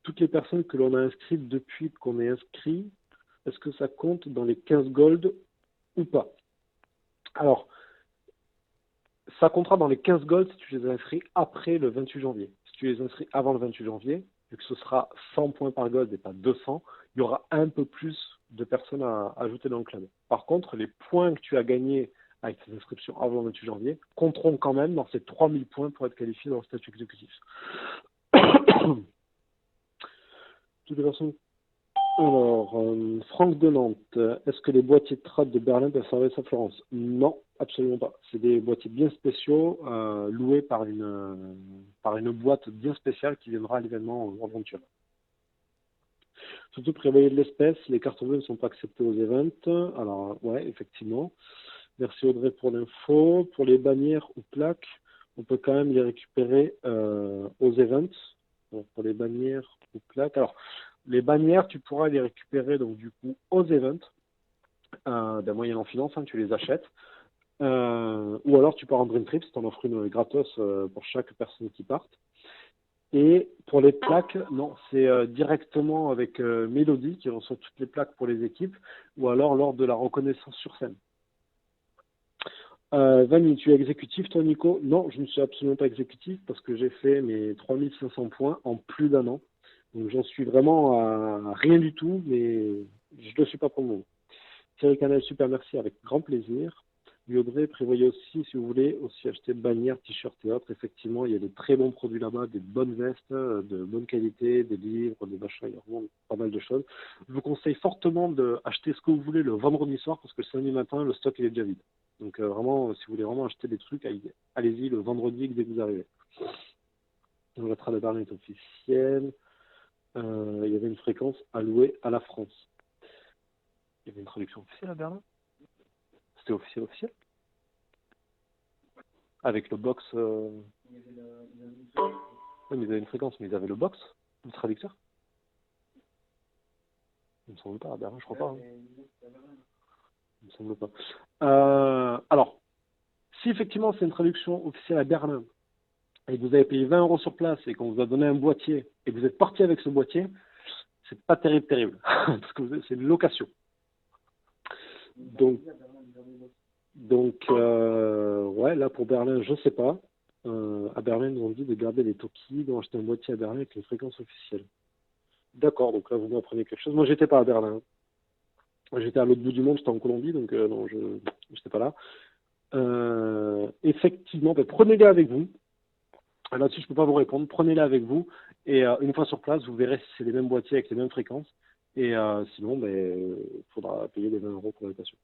Toutes les personnes que l'on a inscrites depuis qu'on est inscrit, est-ce que ça compte dans les 15 gold ou pas? Alors, ça comptera dans les 15 gold si tu les as inscrits après le 28 janvier. Si tu les inscris avant le 28 janvier, vu que ce sera 100 points par gold et pas 200, il y aura un peu plus de personnes à ajouter dans le club. Par contre, les points que tu as gagnés avec tes inscriptions avant le 28 janvier compteront quand même dans ces 3000 points pour être qualifié dans le statut exécutif. Toutes les personnes. Alors, Franck de Nantes, est-ce que les boîtiers de trad de Berlin peuvent servir à Florence? Non, absolument pas. C'est des boîtiers bien spéciaux, loués par une boîte bien spéciale qui viendra à l'événement World Venture. Surtout prévoyez de l'espèce, les cartes bleues ne sont pas acceptées aux events. Alors, ouais, effectivement. Merci Audrey pour l'info. Pour les bannières ou plaques, on peut quand même les récupérer aux events. Donc, pour les bannières ou plaques. Alors, les bannières, tu pourras les récupérer donc du coup aux events, d'un moyen en finance, hein, tu les achètes. Ou alors tu pars en Dream Trips, tu en offres une gratos pour chaque personne qui parte. Et pour les plaques, non, c'est directement avec Mélodie qui reçoit toutes les plaques pour les équipes, ou alors lors de la reconnaissance sur scène. Vanny, tu es exécutif toi Nico? Non, je ne suis absolument pas exécutif parce que j'ai fait mes 3500 points en plus d'un an. Donc j'en suis vraiment à rien du tout, mais je ne le suis pas pour le moment. Thierry Canal, super merci, avec grand plaisir. Audrey, prévoyez aussi, si vous voulez, aussi acheter bannières, t-shirts et autres. Effectivement, il y a de très bons produits là-bas, des bonnes vestes, de bonne qualité, des livres, des machins, il y a vraiment pas mal de choses. Je vous conseille fortement d'acheter ce que vous voulez le vendredi soir, parce que le samedi matin, le stock il est déjà vide. Donc vraiment, si vous voulez vraiment acheter des trucs, allez-y le vendredi dès que vous arrivez. Donc la trad de Berlin est officielle. Il y avait une fréquence allouée à la France. Il y avait une traduction officielle à Berlin? C'était officiel? Avec le box. Oui, mais ils avaient une fréquence, mais ils avaient le box, le traducteur? Il me semble pas, à Berlin, je crois pas. Hein. Il me semble pas. Alors, si effectivement c'est une traduction officielle à Berlin, et que vous avez payé 20 € sur place, et qu'on vous a donné un boîtier, et que vous êtes parti avec ce boîtier, c'est pas terrible. Parce que c'est une location. Donc ouais, là pour Berlin, je sais pas. À Berlin, ils nous ont dit de garder les Toki, d'en acheter un boîtier à Berlin avec une fréquence officielle. D'accord, donc là vous m'apprenez quelque chose. Moi j'étais pas à Berlin. J'étais à l'autre bout du monde, j'étais en Colombie, donc non, je n'étais pas là. Effectivement, prenez-les avec vous. Là-dessus, je peux pas vous répondre. Prenez-les avec vous. Et une fois sur place, vous verrez si c'est les mêmes boîtiers avec les mêmes fréquences. Et sinon, il faudra payer les 20 € pour la location.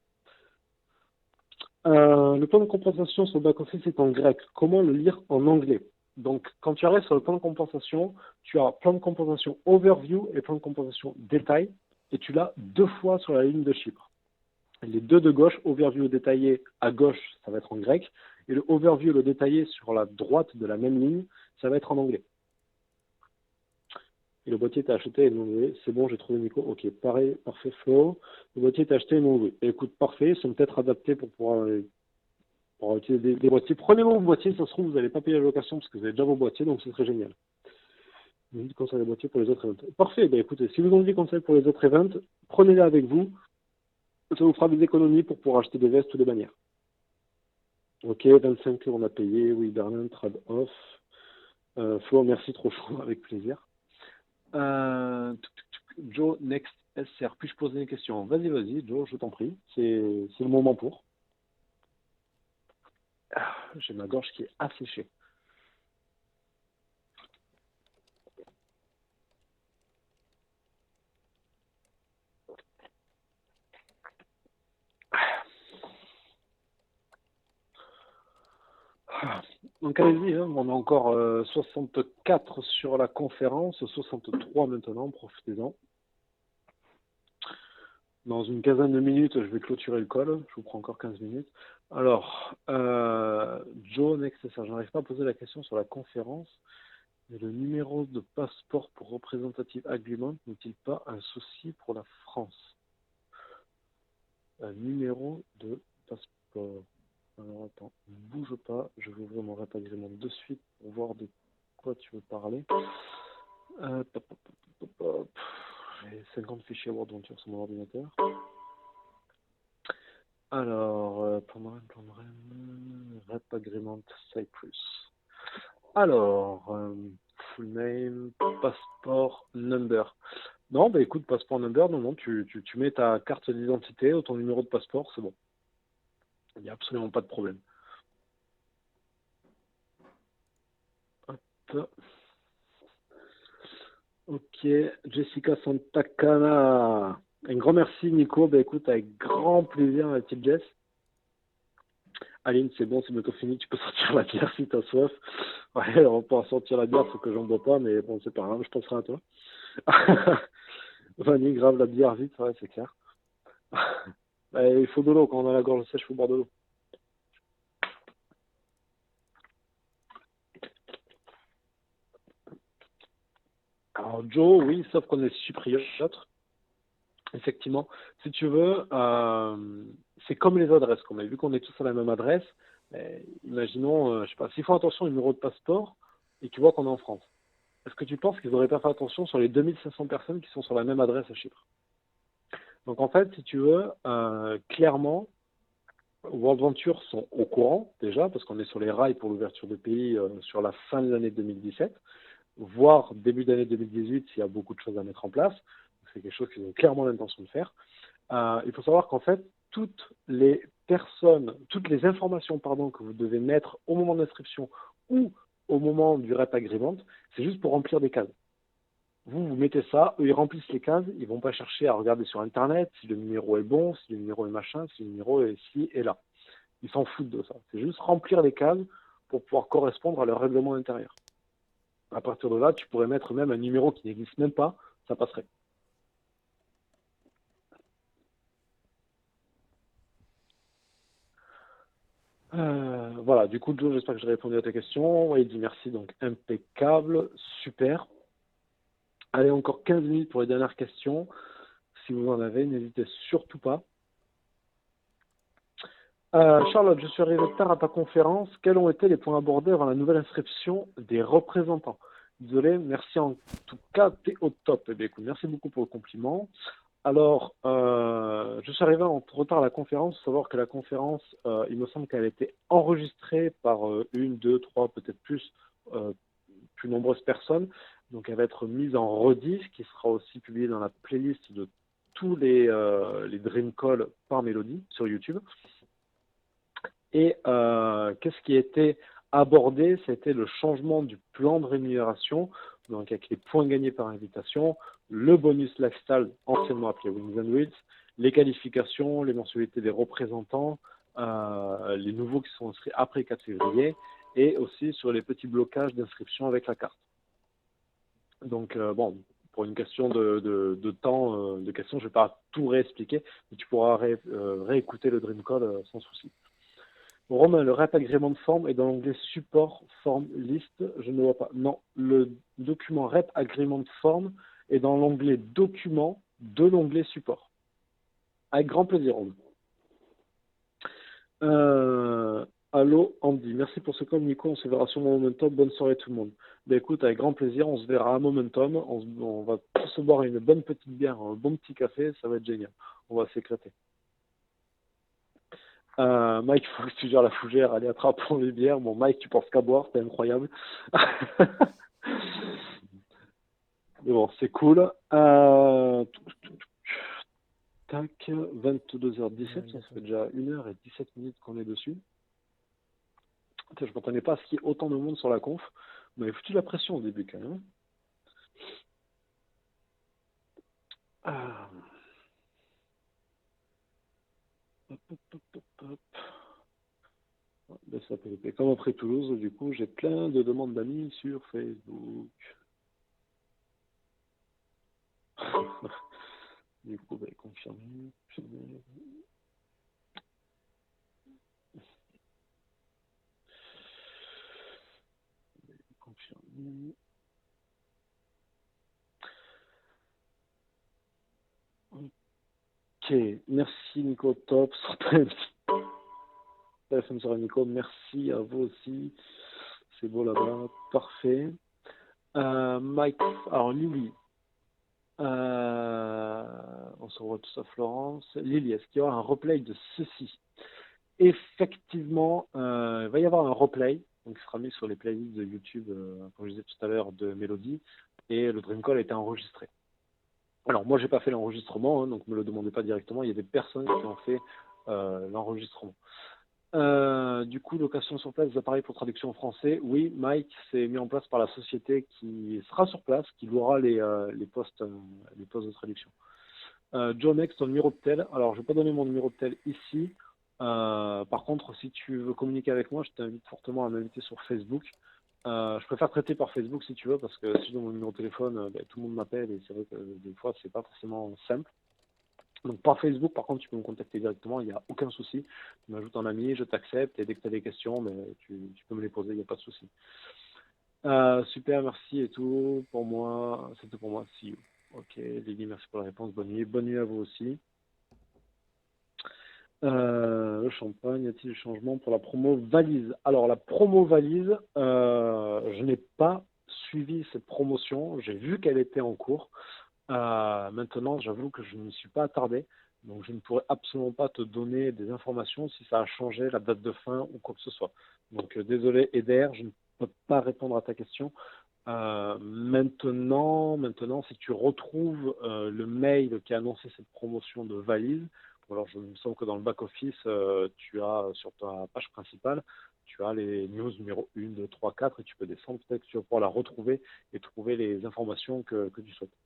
Le plan de compensation sur le back-office est en grec. Comment le lire en anglais? Donc, quand tu arrives sur le plan de compensation, tu as plan de compensation overview et plan de compensation détail, et tu l'as 2 fois sur la ligne de chiffres. Les deux de gauche, overview détaillé à gauche, ça va être en grec, et le overview, le détaillé sur la droite de la même ligne, ça va être en anglais. Et le boîtier est acheté et non loué. C'est bon, j'ai trouvé Nico. Ok, pareil, parfait, Flo. Le boîtier est acheté et non loué. Écoute, parfait, ils sont peut-être adaptés pour pouvoir utiliser des boîtiers. Prenez vos boîtiers, ça se trouve, vous n'allez pas payer la location parce que vous avez déjà vos boîtiers, donc ce serait génial. Vous dites conseil des boîtiers pour les autres events. Parfait, ben écoutez, si vous avez des conseils pour les autres events, prenez-les avec vous. Ça vous fera des économies pour pouvoir acheter des vestes ou des bannières. Ok, 25 € on a payé. Oui, Berlin, trad off. Flo, merci, trop chaud, avec plaisir. Joe, next SR. Puis-je poser des questions? Vas-y, Joe, je t'en prie. C'est le moment pour. J'ai ma gorge qui est asséchée. Donc allez-y, hein, on a encore 64 sur la conférence, 63 maintenant, profitez-en. Dans une quinzaine de minutes, je vais clôturer le call, je vous prends encore 15 minutes. Alors, Joe, next, ça, je n'arrive pas à poser la question sur la conférence, mais le numéro de passeport pour représentative agreement n'est-il pas un souci pour la France? Un numéro de passeport. Alors attends, bouge pas, je vais ouvrir mon rep agreement de suite pour voir de quoi tu veux parler. J'ai 50 fichiers Word Venture sur mon ordinateur. Alors, plan de REM, rep agreement Cyprus. Alors, full name, passeport number. Non, bah écoute, passeport number, non, tu mets ta carte d'identité ou ton numéro de passeport, c'est bon. Il n'y a absolument pas de problème. Hop. Ok, Jessica Santacana. Un grand merci, Nico. Bah écoute, avec grand plaisir, ma petite Jess. Aline, c'est bon, c'est bientôt fini. Tu peux sortir la bière si t'as soif. Ouais, on pourra sortir la bière, faut que j'en bois pas, mais bon, c'est pas grave, je penserai à toi. Vanille, grave la bière vite, ouais, c'est clair. Il faut de l'eau, quand on a la gorge sèche, il faut boire de l'eau. Alors Joe, oui, sauf qu'on est chypriote. Effectivement, si tu veux, c'est comme les adresses. Comme vu qu'on est tous à la même adresse, imaginons, je sais pas, s'ils font attention au numéro de passeport et tu vois qu'on est en France, est-ce que tu penses qu'ils n'auraient pas fait attention sur les 2500 personnes qui sont sur la même adresse à Chypre? Donc en fait, si tu veux, clairement, World Venture sont au courant déjà, parce qu'on est sur les rails pour l'ouverture de pays sur la fin de l'année 2017, voire début d'année 2018 s'il y a beaucoup de choses à mettre en place. C'est quelque chose qu'ils ont clairement l'intention de faire. Il faut savoir qu'en fait, toutes les informations que vous devez mettre au moment d'inscription ou au moment du rep agreement, c'est juste pour remplir des cases. Vous mettez ça, eux ils remplissent les cases, ils vont pas chercher à regarder sur internet si le numéro est bon, si le numéro est machin, si le numéro est ici et là. Ils s'en foutent de ça. C'est juste remplir les cases pour pouvoir correspondre à leur règlement intérieur. À partir de là, tu pourrais mettre même un numéro qui n'existe même pas, ça passerait. Voilà, du coup, Joe, j'espère que j'ai répondu à ta question. Il dit merci, donc impeccable, super. Allez, encore 15 minutes pour les dernières questions. Si vous en avez, n'hésitez surtout pas. Charlotte, je suis arrivé tard à ta conférence. Quels ont été les points abordés avant la nouvelle inscription des représentants? Désolé, merci en tout cas, t'es au top. Eh bien, écoute, merci beaucoup pour le compliment. Alors, je suis arrivé en retard à la conférence. Il faut savoir que la conférence, il me semble qu'elle a été enregistrée par une, deux, trois, peut-être plus nombreuses personnes. Donc, elle va être mise en rediff, qui sera aussi publiée dans la playlist de tous les Dream Call par Mélodie sur YouTube. Et qu'est-ce qui a été abordé? C'était le changement du plan de rémunération, donc avec les points gagnés par invitation, le bonus lifestyle, anciennement appelé Wings and Wheels, les qualifications, les mensualités des représentants, les nouveaux qui sont inscrits après le 4 février et aussi sur les petits blocages d'inscription avec la carte. Donc, bon, pour une question de temps de questions, je ne vais pas tout réexpliquer, mais tu pourras réécouter le Dream Code sans souci. Romain, le REP agrément de forme est dans l'onglet support, forme, liste. Je ne vois pas. Non, le document REP agrément de forme est dans l'onglet document de l'onglet support. Avec grand plaisir, Romain. Allô, Andy. Merci pour ce call, Nico. On se verra sur mon Momentum. Bonne soirée, tout le monde. Ben, écoute, avec grand plaisir. On se verra à Momentum. On va tous se boire une bonne petite bière, un bon petit café. Ça va être génial. On va s'éclater. Mike, il faut que tu gères la fougère. Allez, attrapons les bières. Bon, Mike, tu penses qu'à boire. C'est incroyable. Mais bon, c'est cool. Tac, 22h17. Ça fait déjà 1h17 qu'on est dessus. Je ne m'attendais pas à ce qu'il y ait autant de monde sur la conf. On m'avait foutu la pression au début quand même. Ben, ça peut être comme après Toulouse, du coup, j'ai plein de demandes d'amis sur Facebook. Du coup, ben, confirmer. Confirmer. Ok, merci Nico, top. Téléphone sur Nico, merci à vous aussi. C'est beau là-bas, parfait. Mike, alors Lily, on se revoit tous à Florence. Lily, est-ce qu'il y aura un replay de ceci? Effectivement, il va y avoir un replay, donc il sera mis sur les playlists de YouTube, comme je disais tout à l'heure, de Mélodie, et le Dream Call a été enregistré. Alors moi, j'ai pas fait l'enregistrement, donc ne me le demandez pas directement. Il y a des personnes qui ont fait l'enregistrement. Du coup, location sur place des appareils pour traduction en français. Oui, Mike, c'est mis en place par la société qui sera sur place, qui louera les postes de traduction. John X, ton numéro de tel. Alors, je ne vais pas donner mon numéro de tel ici. Par contre, si tu veux communiquer avec moi, je t'invite fortement à m'inviter sur Facebook. Je préfère traiter par Facebook si tu veux, parce que si je donne mon numéro de téléphone, tout le monde m'appelle et c'est vrai que des fois, c'est pas forcément simple. Donc par Facebook, par contre, tu peux me contacter directement, il n'y a aucun souci. Tu m'ajoutes en ami, je t'accepte et dès que tu as des questions, tu peux me les poser, il n'y a pas de souci. Super, merci et tout. Pour moi, c'est tout pour moi. See you. Ok, Lily, merci pour la réponse. Bonne nuit. Bonne nuit à vous aussi. Le champagne, y a-t-il du changement pour la promo valise? Alors la promo valise, je n'ai pas suivi cette promotion. J'ai vu qu'elle était en cours. Maintenant, j'avoue que je ne me suis pas attardé, donc je ne pourrais absolument pas te donner des informations si ça a changé la date de fin ou quoi que ce soit. Donc désolé Eder, je ne peux pas répondre à ta question. Maintenant, si tu retrouves le mail qui a annoncé cette promotion de valise, ou alors je me semble que dans le back-office, tu as sur ta page principale, tu as les news numéro 1, 2, 3, 4 et tu peux descendre, peut-être que tu vas pouvoir la retrouver et trouver les informations que tu souhaites.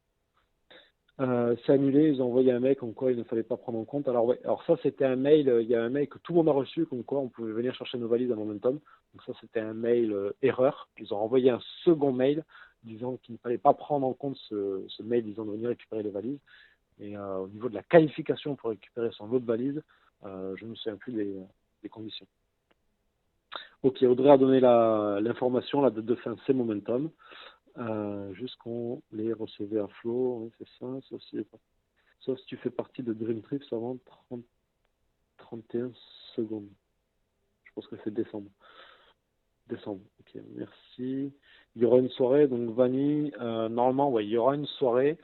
C'est annulé, ils ont envoyé un mail comme quoi il ne fallait pas prendre en compte. Alors ouais, alors ça c'était un mail, il y a un mail que tout le monde a reçu comme quoi on pouvait venir chercher nos valises à Momentum. Donc ça c'était un mail erreur. Ils ont envoyé un second mail disant qu'il ne fallait pas prendre en compte ce mail disant de venir récupérer les valises. Et au niveau de la qualification pour récupérer son lot de valises, je ne me souviens plus des conditions. Ok, Audrey a donné l'information, la date de fin c'est Momentum. Juste qu'on les recevait à flot, oui, c'est ça, sauf si tu fais partie de Dream Trips avant 31 secondes. Je pense que c'est décembre. Ok, merci. Il y aura une soirée, donc Vanny, normalement, ouais, il y aura une soirée.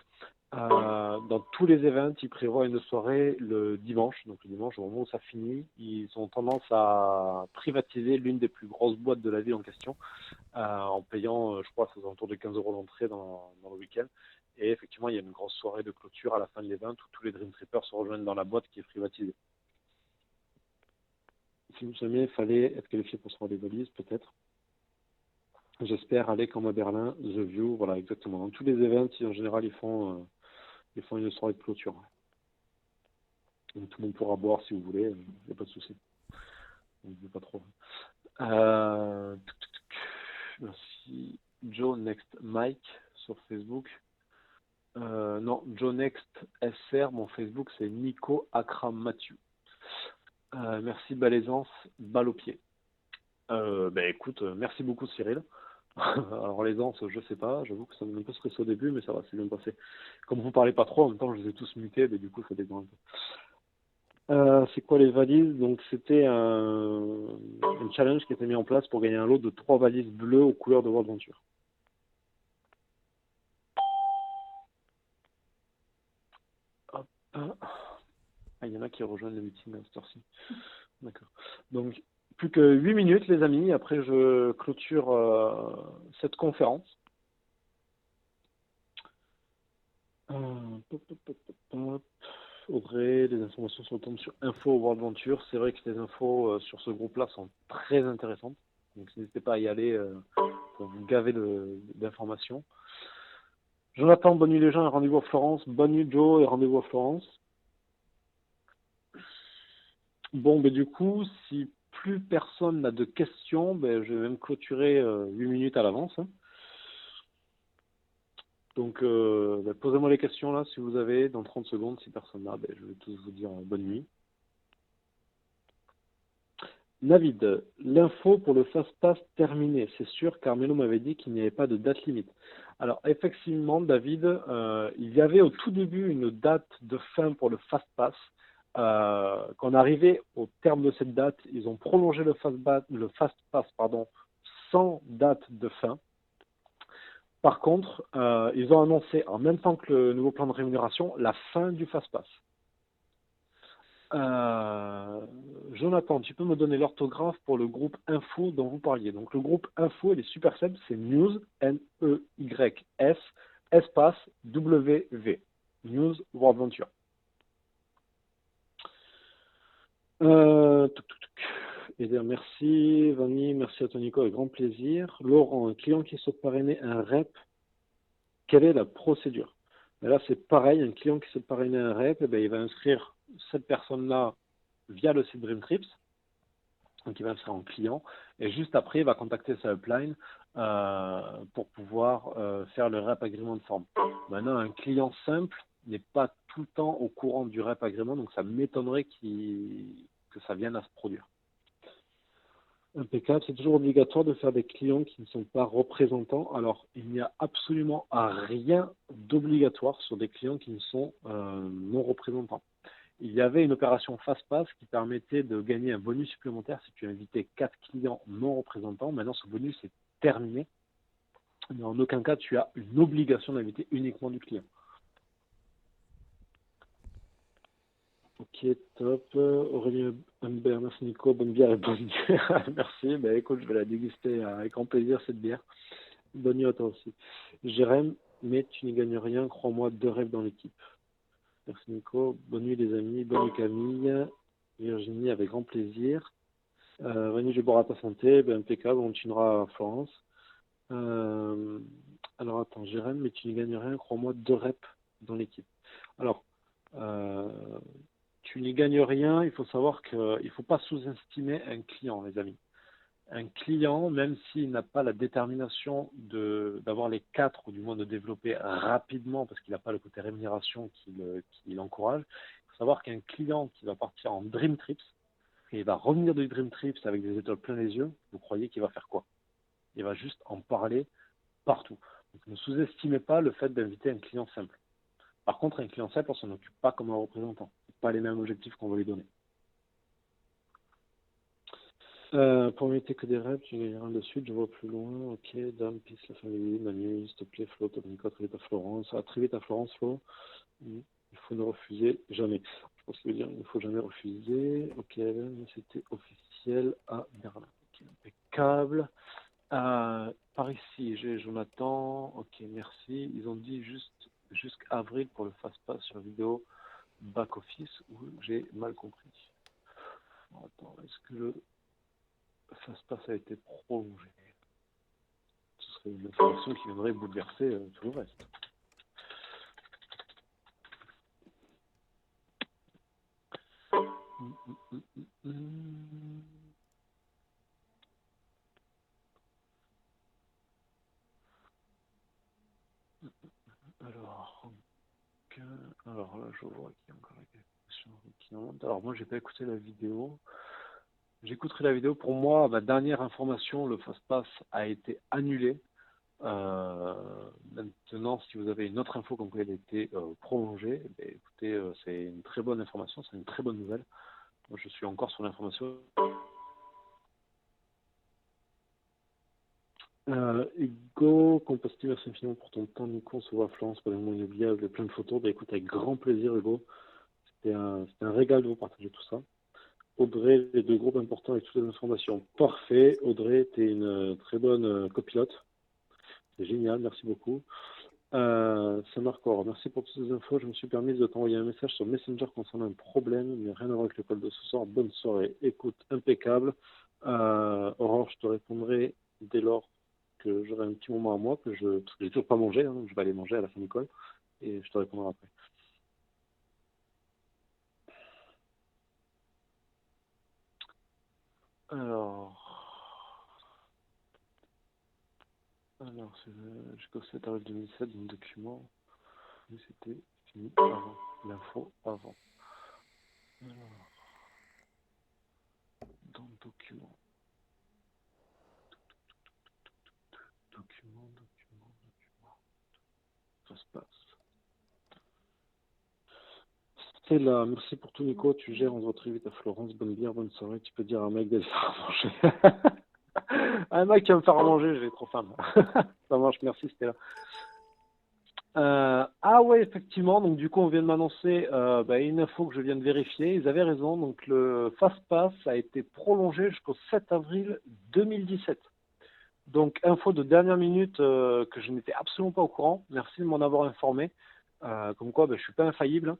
Dans tous les events, ils prévoient une soirée le dimanche. Donc le dimanche, au moment où ça finit, ils ont tendance à privatiser l'une des plus grosses boîtes de la ville en question, en payant, je crois, aux alentours de 15 € d'entrée dans le week-end. Et effectivement, il y a une grosse soirée de clôture à la fin de l'event où tous les Dream Trippers se rejoignent dans la boîte qui est privatisée. Si jamais il fallait être qualifié pour se rendre des valises, peut-être. J'espère aller comme à Berlin, The View, voilà, exactement. Dans tous les events, en général, ils font une soirée de clôture. Donc, tout le monde pourra boire si vous voulez, il n'y a pas de souci. on ne dit pas trop. Merci. Joe Next Mike sur Facebook. Non, Joe Next SR, mon Facebook c'est Nico Akram Mathieu. Merci Balaisance, balle au pied. Écoute, merci beaucoup Cyril. Alors les danses, je sais pas, j'avoue que ça m'a un peu stressé au début, mais ça va, c'est bien passé. Comme vous parlez pas trop, en même temps je les ai tous mutés, mais du coup ça dépend un peu. C'est quoi les valises? Donc c'était un challenge qui était mis en place pour gagner un lot de 3 valises bleues aux couleurs de World Venture. Hop. Il y en a qui rejoignent le meeting à cette heure-ci. D'accord. Donc plus que 8 minutes les amis, après je clôture cette conférence. Audrey, les informations sont tombées sur Info World Venture. C'est vrai que les infos sur ce groupe-là sont très intéressantes. Donc n'hésitez pas à y aller pour vous gaver d'informations. Jonathan, bonne nuit les gens et rendez-vous à Florence. Bonne nuit Joe et rendez-vous à Florence. Bon, du coup, si plus personne n'a de questions, je vais même clôturer 8 minutes à l'avance. Hein. Donc, posez-moi les questions là, si vous avez, dans 30 secondes. Si personne n'a, je vais tous vous dire bonne nuit. Navid, l'info pour le fast-pass terminé, c'est sûr, Carmelo m'avait dit qu'il n'y avait pas de date limite. Alors, effectivement, David, il y avait au tout début une date de fin pour le fast-pass. Quand on arrivait au terme de cette date, ils ont prolongé le fast-pass, sans date de fin. Par contre, ils ont annoncé en même temps que le nouveau plan de rémunération la fin du fast-pass. Jonathan, tu peux me donner l'orthographe pour le groupe Info dont vous parliez. Donc le groupe Info, il est super simple, c'est News, N-E-Y-S, espace W-V. News World Venture. Et bien, merci Vanny, merci à Tonico, avec grand plaisir. Laurent, un client qui souhaite parrainer un rep, quelle est la procédure? Et là, c'est pareil, un client qui souhaite parrainer un rep, il va inscrire cette personne-là via le site Dream Trips, donc il va inscrire en client, et juste après, il va contacter sa upline pour pouvoir faire le rep agreement de forme. Maintenant, un client simple n'est pas tout le temps au courant du rep agreement, donc ça m'étonnerait que ça vienne à se produire. Impeccable, c'est toujours obligatoire de faire des clients qui ne sont pas représentants. Alors, il n'y a absolument rien d'obligatoire sur des clients qui ne sont non représentants. Il y avait une opération FastPass qui permettait de gagner un bonus supplémentaire si tu invitais 4 clients non représentants. Maintenant, ce bonus est terminé. Mais en aucun cas, tu as une obligation d'inviter uniquement du client. Ok, top. Aurélien Humbert, merci Nico, bonne bière et bonne bière. Merci. Écoute, je vais la déguster avec grand plaisir cette bière. Bonne nuit à toi aussi. Jérém, mais tu n'y gagnes rien, crois-moi, 2 rêves dans l'équipe. Merci Nico. Bonne nuit les amis. Bonne nuit Camille. Virginie, avec grand plaisir. Vanille, je boire à ta santé. Impeccable, on continuera à Florence. Alors attends, Jérém, mais tu n'y gagnes rien, crois-moi, 2 reps dans l'équipe. Alors, tu n'y gagnes rien, il faut savoir qu'il ne faut pas sous-estimer un client, les amis. Un client, même s'il n'a pas la détermination d'avoir les 4 ou du moins de développer rapidement parce qu'il n'a pas le côté rémunération qui l'encourage, il faut savoir qu'un client qui va partir en Dream Trips et il va revenir de Dream Trips avec des étoiles plein les yeux, vous croyez qu'il va faire quoi? Il va juste en parler partout. Donc ne sous-estimez pas le fait d'inviter un client simple. Par contre, un client simple, on ne s'en occupe pas comme un représentant. Ce pas les mêmes objectifs qu'on va lui donner. Pour m'éviter que des rêves, tu gagneras de suite, je vois plus loin. Ok, Dame, Peace, la famille, Manu, s'il te plaît, Flo, Nico, très vite à Florence. Très vite à Florence, Flo. Il faut ne refuser jamais. Je pense qu'il veut dire il ne faut jamais refuser. Ok, c'était officiel à Berlin. Ok, impeccable. Par ici, j'ai Jonathan. Ok, merci. Ils ont dit jusqu'avril pour le fast-pass sur vidéo back-office ou j'ai mal compris. Attends, est-ce que le fast-pass a été prolongé? Ce serait une information qui viendrait bouleverser tout le reste. Alors là, je vois qu'il y a encore des questions qui montent. Alors moi, j'ai pas écouté la vidéo. J'écouterai la vidéo. Pour moi, ma dernière information, le FastPass a été annulé. Maintenant, si vous avez une autre info comme quoi il a été prolongé, eh bien, écoutez, c'est une très bonne information, c'est une très bonne nouvelle. Moi, je suis encore sur l'information. Hugo, Composti, merci infiniment pour ton temps, Nico. On se voit à Florence pour des moments inoubliables, plein de photos. Bah, écoute, avec grand plaisir, Hugo. C'était un régal de vous partager tout ça. Audrey, les deux groupes importants avec toutes les informations. Parfait. Audrey, tu es une très bonne copilote. C'est génial, merci beaucoup. Saint-Marcor, merci pour toutes ces infos. Je me suis permis de t'envoyer un message sur Messenger concernant un problème, mais rien à voir avec le call de ce soir. Bonne soirée. Écoute, impeccable. Aurore, je te répondrai dès lors que j'aurai un petit moment à moi, parce que j'ai toujours pas mangé, hein, donc je vais aller manger à la fin du call, et je te répondrai après. Alors jusqu'au 7 avril 2007, dans le document, oui, c'était fini avant, l'info avant. Alors, dans le document. Document. Ça se passe. C'est là, merci pour tout Nico, tu gères, on se voit très vite à Florence, bonne bière, bonne soirée, tu peux dire à un mec d'aller se faire manger. Un mec qui va me faire manger, j'ai trop faim. Ça marche, merci, c'était là. Ah ouais, effectivement, donc du coup on vient de m'annoncer une info que je viens de vérifier, ils avaient raison, donc le FastPass a été prolongé jusqu'au 7 avril 2017. Donc info de dernière minute que je n'étais absolument pas au courant, merci de m'en avoir informé, comme quoi je ne suis pas infaillible.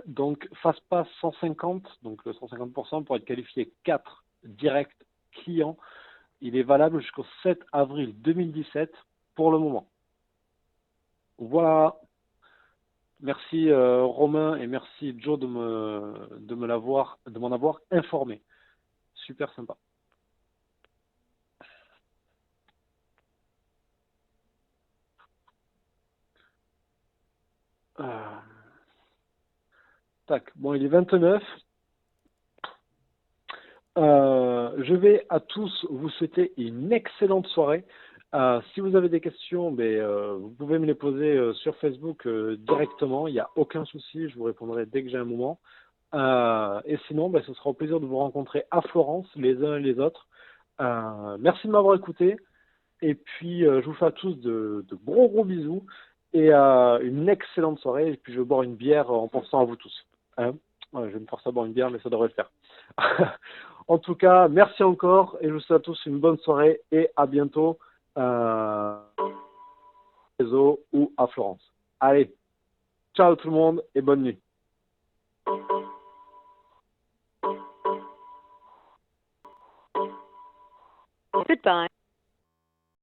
Donc FastPass 150, donc le 150% pour être qualifié 4 direct clients, il est valable jusqu'au 7 avril 2017 pour le moment. Voilà. Merci Romain et merci Joe de m'en avoir informé. Super sympa. Tac. Bon, il est 29. Je vais à tous vous souhaiter une excellente soirée. Si vous avez des questions, vous pouvez me les poser sur Facebook directement. Il n'y a aucun souci, je vous répondrai dès que j'ai un moment. Et sinon, ce sera au plaisir de vous rencontrer à Florence, les uns et les autres. Merci de m'avoir écouté. Et puis, je vous fais à tous de gros bisous et une excellente soirée. Et puis, je vais boire une bière en pensant à vous tous. Hein, ouais, je vais me forcer à boire une bière, mais ça devrait le faire. En tout cas, merci encore et je vous souhaite à tous une bonne soirée et à bientôt réseau ou à Florence. Allez, ciao tout le monde et bonne nuit. Goodbye.